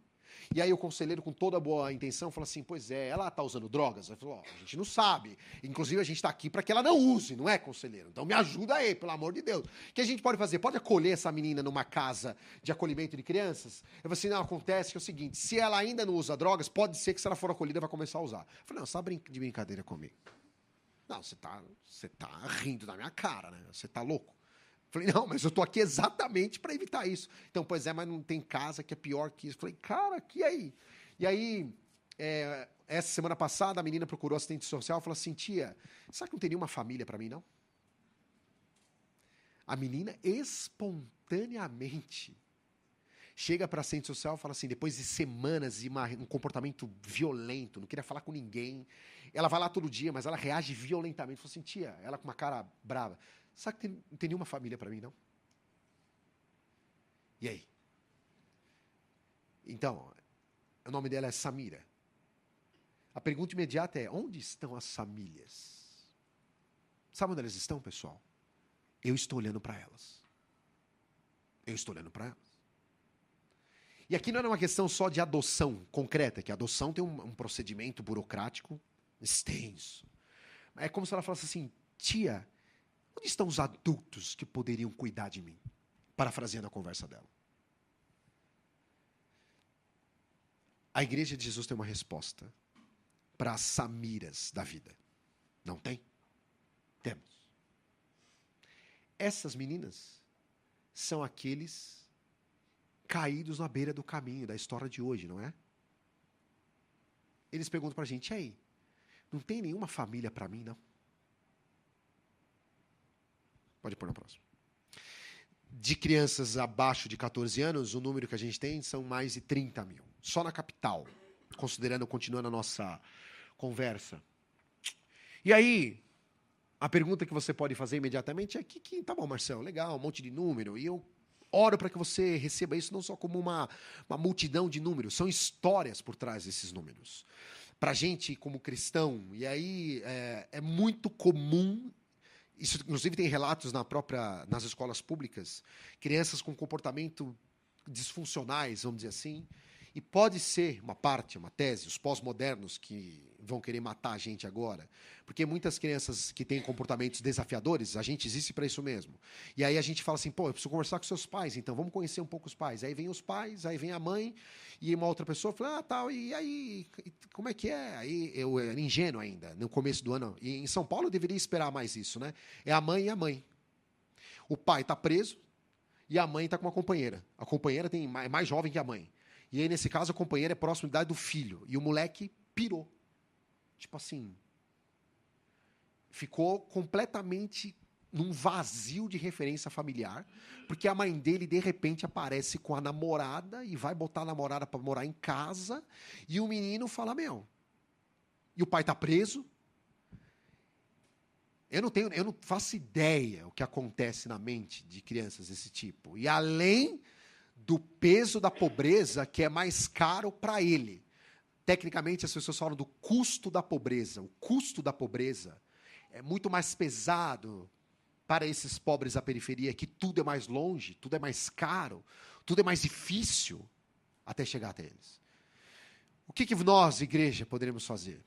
E aí o conselheiro, com toda boa intenção, falou assim, pois é, ela tá usando drogas? Eu falei, a gente não sabe. Inclusive, a gente tá aqui para que ela não use, não é, conselheiro? Então me ajuda aí, pelo amor de Deus. O que a gente pode fazer? Pode acolher essa menina numa casa de acolhimento de crianças? Eu falei assim, não, acontece que é o seguinte, se ela ainda não usa drogas, pode ser que se ela for acolhida, vai começar a usar. Eu falei, não, você tá de brincadeira comigo. Não, você tá rindo da minha cara, né? Você tá louco. Falei, não, mas eu tô aqui exatamente para evitar isso. Então, pois é, mas não tem casa que é pior que isso. Falei, cara, que aí? E aí, essa semana passada, a menina procurou assistente social e falou assim, tia, será que não tem nenhuma família para mim, não? A menina, espontaneamente, chega para assistente social e fala assim, depois de semanas de um comportamento violento, não queria falar com ninguém, ela vai lá todo dia, mas ela reage violentamente. Falou assim, tia, ela com uma cara brava, sabe que não tem nenhuma família para mim, não? E aí? Então, o nome dela é Samira. A pergunta imediata é, onde estão as famílias? Sabe onde elas estão, pessoal? Eu estou olhando para elas. Eu estou olhando para elas. E aqui não é uma questão só de adoção concreta, que a adoção tem um procedimento burocrático extenso. É como se ela falasse assim, tia, onde estão os adultos que poderiam cuidar de mim? Parafraseando a conversa dela. A igreja de Jesus tem uma resposta para as Samiras da vida. Não tem? Temos. Essas meninas são aqueles caídos na beira do caminho da história de hoje, não é? Eles perguntam para a gente, e aí, não tem nenhuma família para mim, não? Pode pôr na próxima. De crianças abaixo de 14 anos, o número que a gente tem são mais de 30 mil. Só na capital, continuando a nossa conversa. E aí, a pergunta que você pode fazer imediatamente é que tá bom, Marcelo, legal, um monte de número, e eu oro para que você receba isso não só como uma multidão de números, são histórias por trás desses números. Para a gente, como cristão, e aí é muito comum. Isso, inclusive, tem relatos nas escolas públicas, crianças com comportamento disfuncionais, vamos dizer assim, E pode ser uma parte, uma tese, os pós-modernos que vão querer matar a gente agora, porque muitas crianças que têm comportamentos desafiadores, a gente existe para isso mesmo. E aí a gente fala assim, pô, eu preciso conversar com seus pais, então vamos conhecer um pouco os pais. Aí vem os pais, aí vem a mãe, e uma outra pessoa fala, tal, e aí, como é que é? Aí eu era ingênuo ainda, no começo do ano. E em São Paulo eu deveria esperar mais isso, né? É a mãe e a mãe. O pai está preso e a mãe está com uma companheira. A companheira é mais jovem que a mãe. E aí, nesse caso, a companheira é próxima da idade do filho. E o moleque pirou. Tipo assim, ficou completamente num vazio de referência familiar, porque a mãe dele, de repente, aparece com a namorada e vai botar a namorada para morar em casa, e o menino fala, meu, e o pai está preso. Eu não faço ideia o que acontece na mente de crianças desse tipo. E além do peso da pobreza, que é mais caro para ele. Tecnicamente, as pessoas falam do custo da pobreza. O custo da pobreza é muito mais pesado para esses pobres da periferia, que tudo é mais longe, tudo é mais caro, tudo é mais difícil até chegar até eles. O que nós, igreja, poderemos fazer?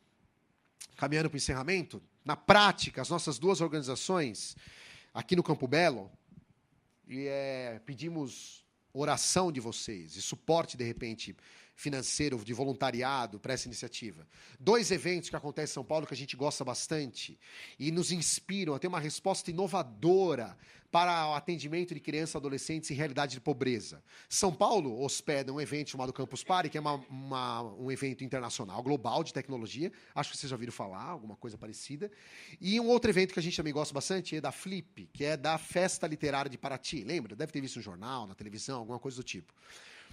Caminhando para o encerramento, na prática, as nossas duas organizações, aqui no Campo Belo, pedimos oração de vocês e suporte, de repente, financeiro, de voluntariado para essa iniciativa. 2 eventos que acontecem em São Paulo que a gente gosta bastante e nos inspiram a ter uma resposta inovadora para o atendimento de crianças e adolescentes em realidade de pobreza. São Paulo hospeda um evento chamado Campus Party, que é um evento internacional, global de tecnologia. Acho que vocês já ouviram falar, alguma coisa parecida. E um outro evento que a gente também gosta bastante é da Flip, que é da Festa Literária de Paraty. Lembra? Deve ter visto no jornal, na televisão, alguma coisa do tipo.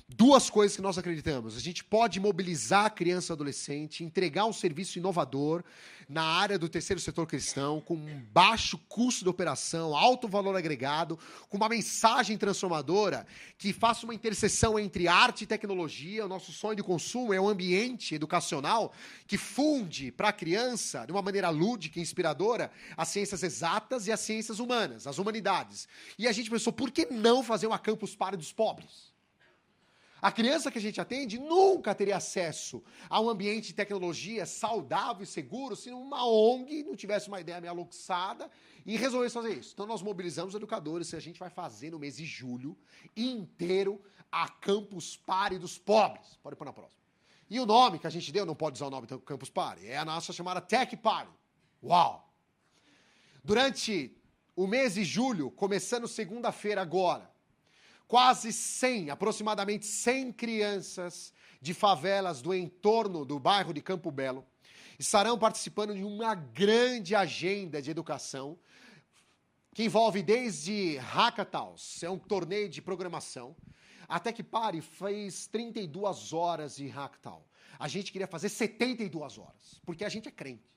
2 coisas que nós acreditamos. A gente pode mobilizar a criança e adolescente, entregar um serviço inovador na área do terceiro setor cristão, com um baixo custo de operação, alto valor agregado, com uma mensagem transformadora que faça uma interseção entre arte e tecnologia. O nosso sonho de consumo é um ambiente educacional que funde para a criança, de uma maneira lúdica e inspiradora, as ciências exatas e as ciências humanas, as humanidades. E a gente pensou, por que não fazer uma Campus Party dos pobres? A criança que a gente atende nunca teria acesso a um ambiente de tecnologia saudável e seguro se uma ONG não tivesse uma ideia meio aluxada e resolvesse fazer isso. Então, nós mobilizamos educadores e a gente vai fazer no mês de julho inteiro a Campus Party dos pobres. Pode pôr na próxima. E o nome que a gente deu, não pode usar o nome do Campus Party, é a nossa chamada Tech Party. Uau! Durante o mês de julho, começando segunda-feira agora, quase 100, aproximadamente 100 crianças de favelas do entorno do bairro de Campo Belo estarão participando de uma grande agenda de educação que envolve desde hackathons, é um torneio de programação, até que fez 32 horas de hackathon. A gente queria fazer 72 horas, porque a gente é crente.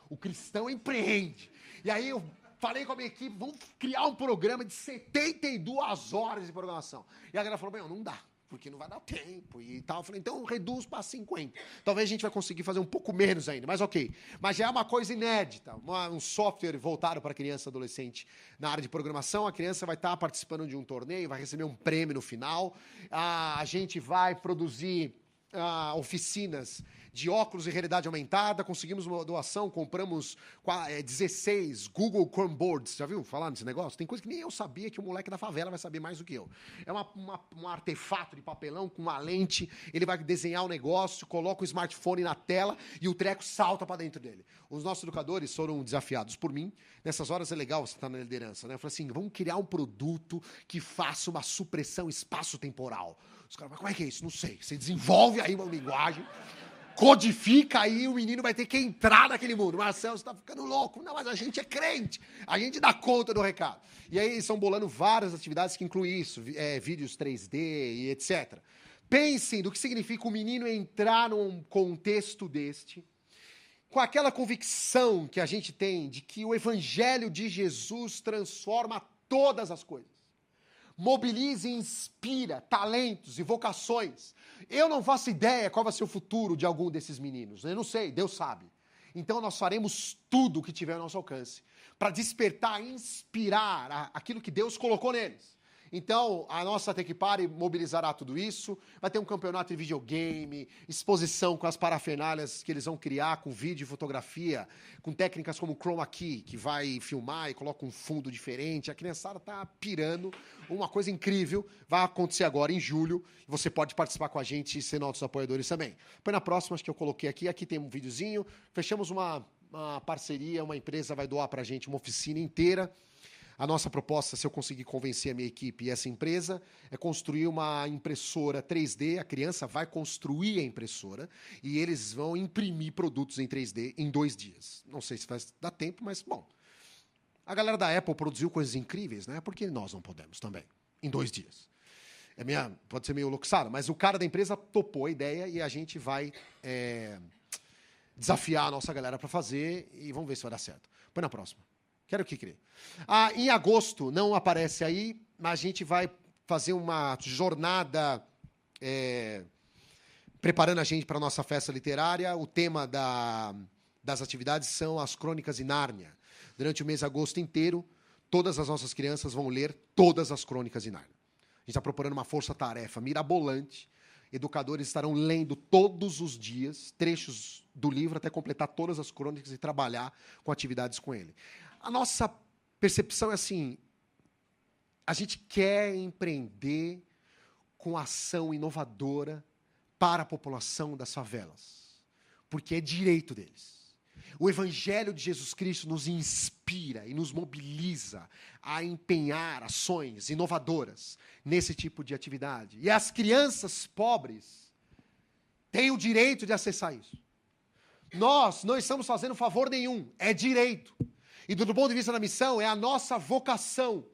O cristão empreende. E aí eu falei com a minha equipe, vamos criar um programa de 72 horas de programação. E a galera falou, não dá, porque não vai dar tempo e tal. Eu falei, então reduz para 50. Talvez a gente vai conseguir fazer um pouco menos ainda, mas ok. Mas já é uma coisa inédita, um software voltado para criança e adolescente na área de programação. A criança vai estar participando de um torneio, vai receber um prêmio no final. A gente vai produzir oficinas de óculos e realidade aumentada, conseguimos uma doação, compramos 16 Google Chromeboards. Já viu falar nesse negócio? Tem coisa que nem eu sabia, que o moleque da favela vai saber mais do que eu. É um artefato de papelão com uma lente, ele vai desenhar o negócio, coloca o smartphone na tela e o treco salta para dentro dele. Os nossos educadores foram desafiados por mim. Nessas horas é legal você estar na liderança, né? Eu falei assim, vamos criar um produto que faça uma supressão espaço-temporal. Os caras, mas como é que é isso? Não sei. Você desenvolve aí uma linguagem, codifica aí, o menino vai ter que entrar naquele mundo. Marcelo, você está ficando louco. Não, mas a gente é crente. A gente dá conta do recado. E aí eles estão bolando várias atividades que incluem isso, vídeos 3D e etc. Pensem do que significa o menino entrar num contexto deste, com aquela convicção que a gente tem de que o evangelho de Jesus transforma todas as coisas. Mobiliza e inspira talentos e vocações. Eu não faço ideia qual vai ser o futuro de algum desses meninos. Eu não sei, Deus sabe. Então nós faremos tudo o que tiver ao nosso alcance para despertar e inspirar aquilo que Deus colocou neles. Então, a nossa Tech Party mobilizará tudo isso. Vai ter um campeonato de videogame, exposição com as parafernálias que eles vão criar, com vídeo e fotografia, com técnicas como o Chroma Key, que vai filmar e coloca um fundo diferente. A criançada tá pirando. Uma coisa incrível. Vai acontecer agora em julho. Você pode participar com a gente e ser nossos apoiadores também. Depois na próxima, acho que eu coloquei aqui. Aqui tem um videozinho. Fechamos uma parceria, uma empresa vai doar pra gente uma oficina inteira. A nossa proposta, se eu conseguir convencer a minha equipe e essa empresa, é construir uma impressora 3D. A criança vai construir a impressora e eles vão imprimir produtos em 3D em 2 dias. Não sei se vai dar tempo, mas, bom. A galera da Apple produziu coisas incríveis, né? Porque nós não podemos também, em 2 dias. Pode ser meio louçado, mas o cara da empresa topou a ideia e a gente vai desafiar a nossa galera para fazer e vamos ver se vai dar certo. Põe na próxima. Quero que crie. Em agosto, não aparece aí, mas a gente vai fazer uma jornada preparando a gente para a nossa festa literária. O tema das atividades são as Crônicas de Nárnia. Durante o mês de agosto inteiro, todas as nossas crianças vão ler todas as Crônicas de Nárnia. A gente está propondo uma força-tarefa mirabolante. Educadores estarão lendo todos os dias trechos do livro até completar todas as crônicas e trabalhar com atividades com ele. A nossa percepção é assim, a gente quer empreender com ação inovadora para a população das favelas, porque é direito deles. O Evangelho de Jesus Cristo nos inspira e nos mobiliza a empenhar ações inovadoras nesse tipo de atividade. E as crianças pobres têm o direito de acessar isso. Nós não estamos fazendo favor nenhum, é direito. E do ponto de vista da missão, é a nossa vocação.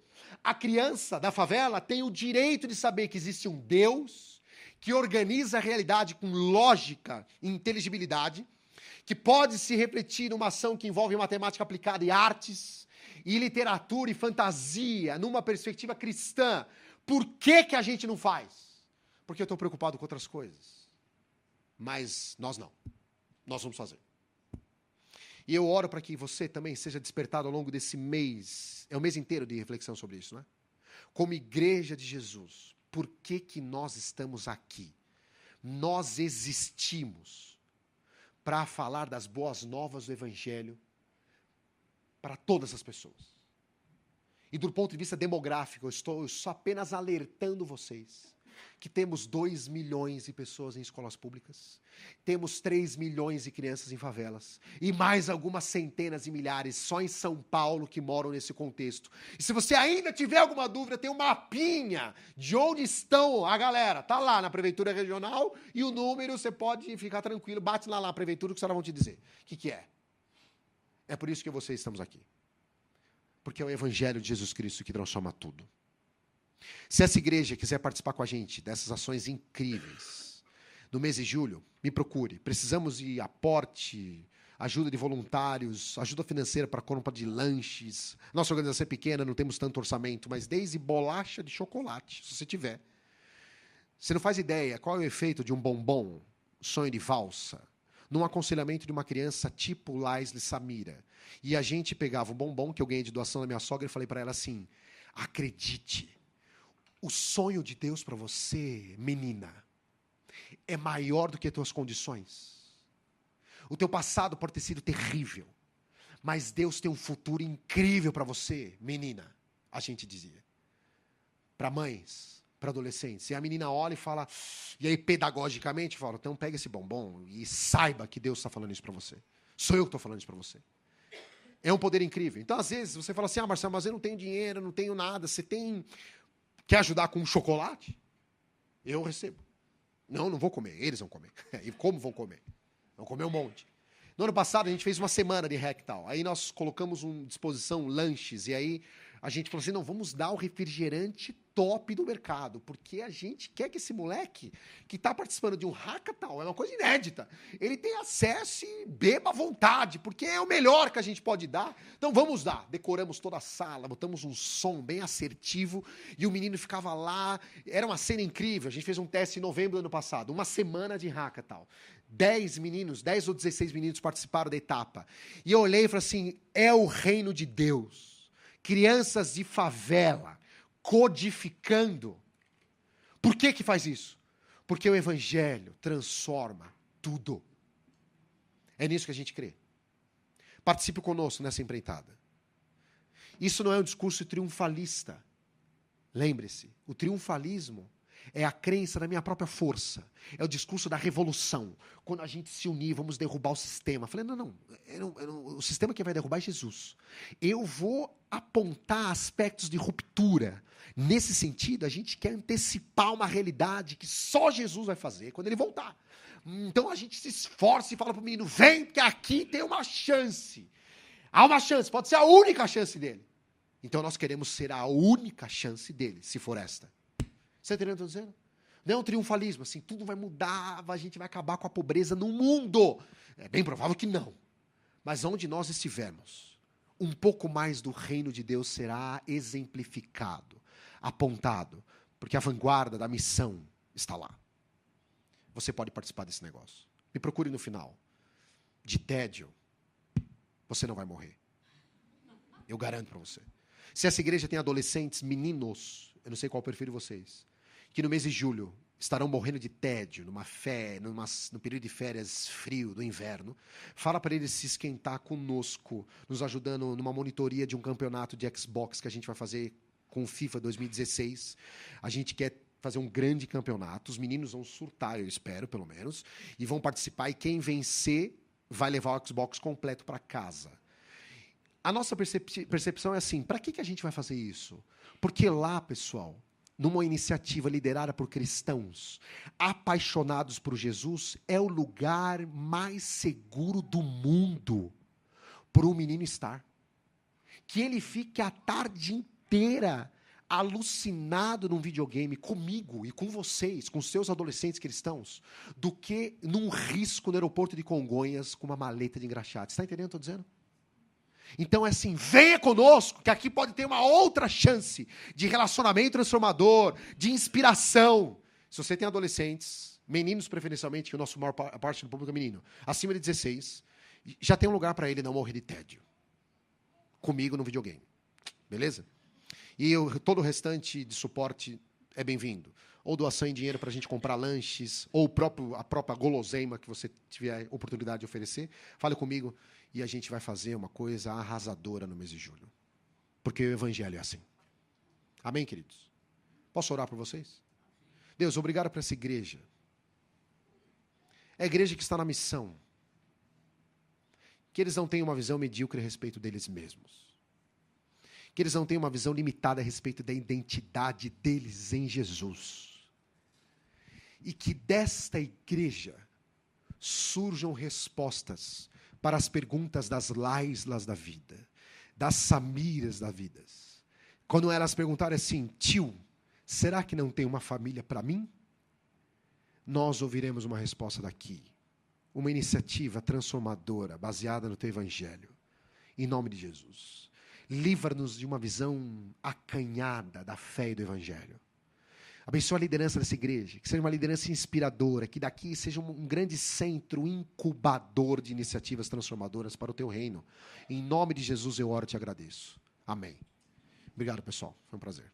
A criança da favela tem o direito de saber que existe um Deus que organiza a realidade com lógica e inteligibilidade, que pode se refletir numa ação que envolve matemática aplicada e artes, e literatura e fantasia, numa perspectiva cristã. Por que a gente não faz? Porque eu estou preocupado com outras coisas. Mas nós não. Nós vamos fazer. E eu oro para que você também seja despertado ao longo desse mês. É o mês inteiro de reflexão sobre isso, né? Como igreja de Jesus, por que nós estamos aqui? Nós existimos para falar das boas novas do Evangelho para todas as pessoas. E do ponto de vista demográfico, eu estou só apenas alertando vocês que temos 2 milhões de pessoas em escolas públicas, temos 3 milhões de crianças em favelas, e mais algumas centenas de milhares só em São Paulo que moram nesse contexto. E se você ainda tiver alguma dúvida, tem um mapinha de onde estão a galera. Tá lá na Prefeitura Regional e o número, você pode ficar tranquilo, bate lá na Prefeitura que os caras vão te dizer o que é. É por isso que vocês estamos aqui. Porque é o Evangelho de Jesus Cristo que transforma tudo. Se essa igreja quiser participar com a gente dessas ações incríveis, no mês de julho, me procure. Precisamos de aporte, ajuda de voluntários, ajuda financeira para a compra de lanches. Nossa organização é pequena, não temos tanto orçamento, mas desde bolacha de chocolate, se você tiver. Você não faz ideia qual é o efeito de um bombom, sonho de valsa, num aconselhamento de uma criança tipo Laisle Samira. E a gente pegava um bombom que eu ganhei de doação da minha sogra e falei para ela assim, acredite, o sonho de Deus para você, menina, é maior do que as tuas condições. O teu passado pode ter sido terrível, mas Deus tem um futuro incrível para você, menina, a gente dizia. Para mães, para adolescentes. E a menina olha e fala, e aí pedagogicamente fala, então pega esse bombom e saiba que Deus está falando isso para você. Sou eu que estou falando isso para você. É um poder incrível. Então, às vezes, você fala assim, Marcelo, mas eu não tenho dinheiro, não tenho nada. Você quer ajudar com um chocolate? Eu recebo. Não vou comer. Eles vão comer. E como vão comer? Vão comer um monte. No ano passado, a gente fez uma semana de Rectal. Aí nós colocamos à disposição lanches. E aí a gente falou assim, não, vamos dar o refrigerante top do mercado. Porque a gente quer que esse moleque que está participando de um hackathon, é uma coisa inédita, ele tenha acesso e beba à vontade, porque é o melhor que a gente pode dar. Então vamos dar. Decoramos toda a sala, botamos um som bem assertivo e o menino ficava lá. Era uma cena incrível. A gente fez um teste em novembro do ano passado, uma semana de hackathon. 10 ou 16 meninos participaram da etapa. E eu olhei e falei assim, é o reino de Deus. Crianças de favela, codificando. Por que que faz isso? Porque o evangelho transforma tudo. É nisso que a gente crê. Participe conosco nessa empreitada. Isso não é um discurso triunfalista. Lembre-se, o triunfalismo é a crença na minha própria força. É o discurso da revolução. Quando a gente se unir, vamos derrubar o sistema. Falei, não, o sistema que vai derrubar é Jesus. Eu vou apontar aspectos de ruptura. Nesse sentido, a gente quer antecipar uma realidade que só Jesus vai fazer quando ele voltar. Então a gente se esforça e fala para o menino, vem, que aqui tem uma chance. Há uma chance, pode ser a única chance dele. Então nós queremos ser a única chance dele, se for esta. Você entendeu o que eu estou dizendo? Não é um triunfalismo, assim, tudo vai mudar, a gente vai acabar com a pobreza no mundo. É bem provável que não. Mas onde nós estivermos, um pouco mais do reino de Deus será exemplificado, apontado, porque a vanguarda da missão está lá. Você pode participar desse negócio. Me procure no final. De tédio, você não vai morrer. Eu garanto para você. Se essa igreja tem adolescentes, meninos, eu não sei qual perfil de vocês, que no mês de julho estarão morrendo de tédio, no período de férias frio do inverno, fala para eles se esquentar conosco, nos ajudando numa monitoria de um campeonato de Xbox que a gente vai fazer com o FIFA 2016. A gente quer fazer um grande campeonato, os meninos vão surtar, eu espero, pelo menos, e vão participar, e quem vencer vai levar o Xbox completo para casa. A nossa percepção é assim, para que a gente vai fazer isso? Porque lá, pessoal, numa iniciativa liderada por cristãos, apaixonados por Jesus, é o lugar mais seguro do mundo para o menino estar. Que ele fique a tarde inteira alucinado num videogame comigo e com vocês, com seus adolescentes cristãos, do que num risco no aeroporto de Congonhas com uma maleta de engraxate. Está entendendo o que eu estou dizendo? Então é assim, venha conosco, que aqui pode ter uma outra chance de relacionamento transformador, de inspiração. Se você tem adolescentes, meninos preferencialmente, que a nossa maior parte do público é menino, acima de 16, já tem um lugar para ele não morrer de tédio. Comigo no videogame. Beleza? E todo o restante de suporte é bem-vindo. Ou doação em dinheiro para a gente comprar lanches, ou a própria guloseima que você tiver a oportunidade de oferecer. Fale comigo e a gente vai fazer uma coisa arrasadora no mês de julho. Porque o evangelho é assim. Amém, queridos? Posso orar por vocês? Deus, obrigado por essa igreja. É a igreja que está na missão. Que eles não tenham uma visão medíocre a respeito deles mesmos. Que eles não tenham uma visão limitada a respeito da identidade deles em Jesus. E que desta igreja surjam respostas para as perguntas das Laislas da vida, das Samiras da vida. Quando elas perguntarem assim, tio, será que não tem uma família para mim? Nós ouviremos uma resposta daqui. Uma iniciativa transformadora, baseada no teu evangelho. Em nome de Jesus. Livra-nos de uma visão acanhada da fé e do evangelho. Abençoa a liderança dessa igreja, que seja uma liderança inspiradora, que daqui seja um grande centro incubador de iniciativas transformadoras para o teu reino. Em nome de Jesus eu oro e te agradeço. Amém. Obrigado, pessoal. Foi um prazer.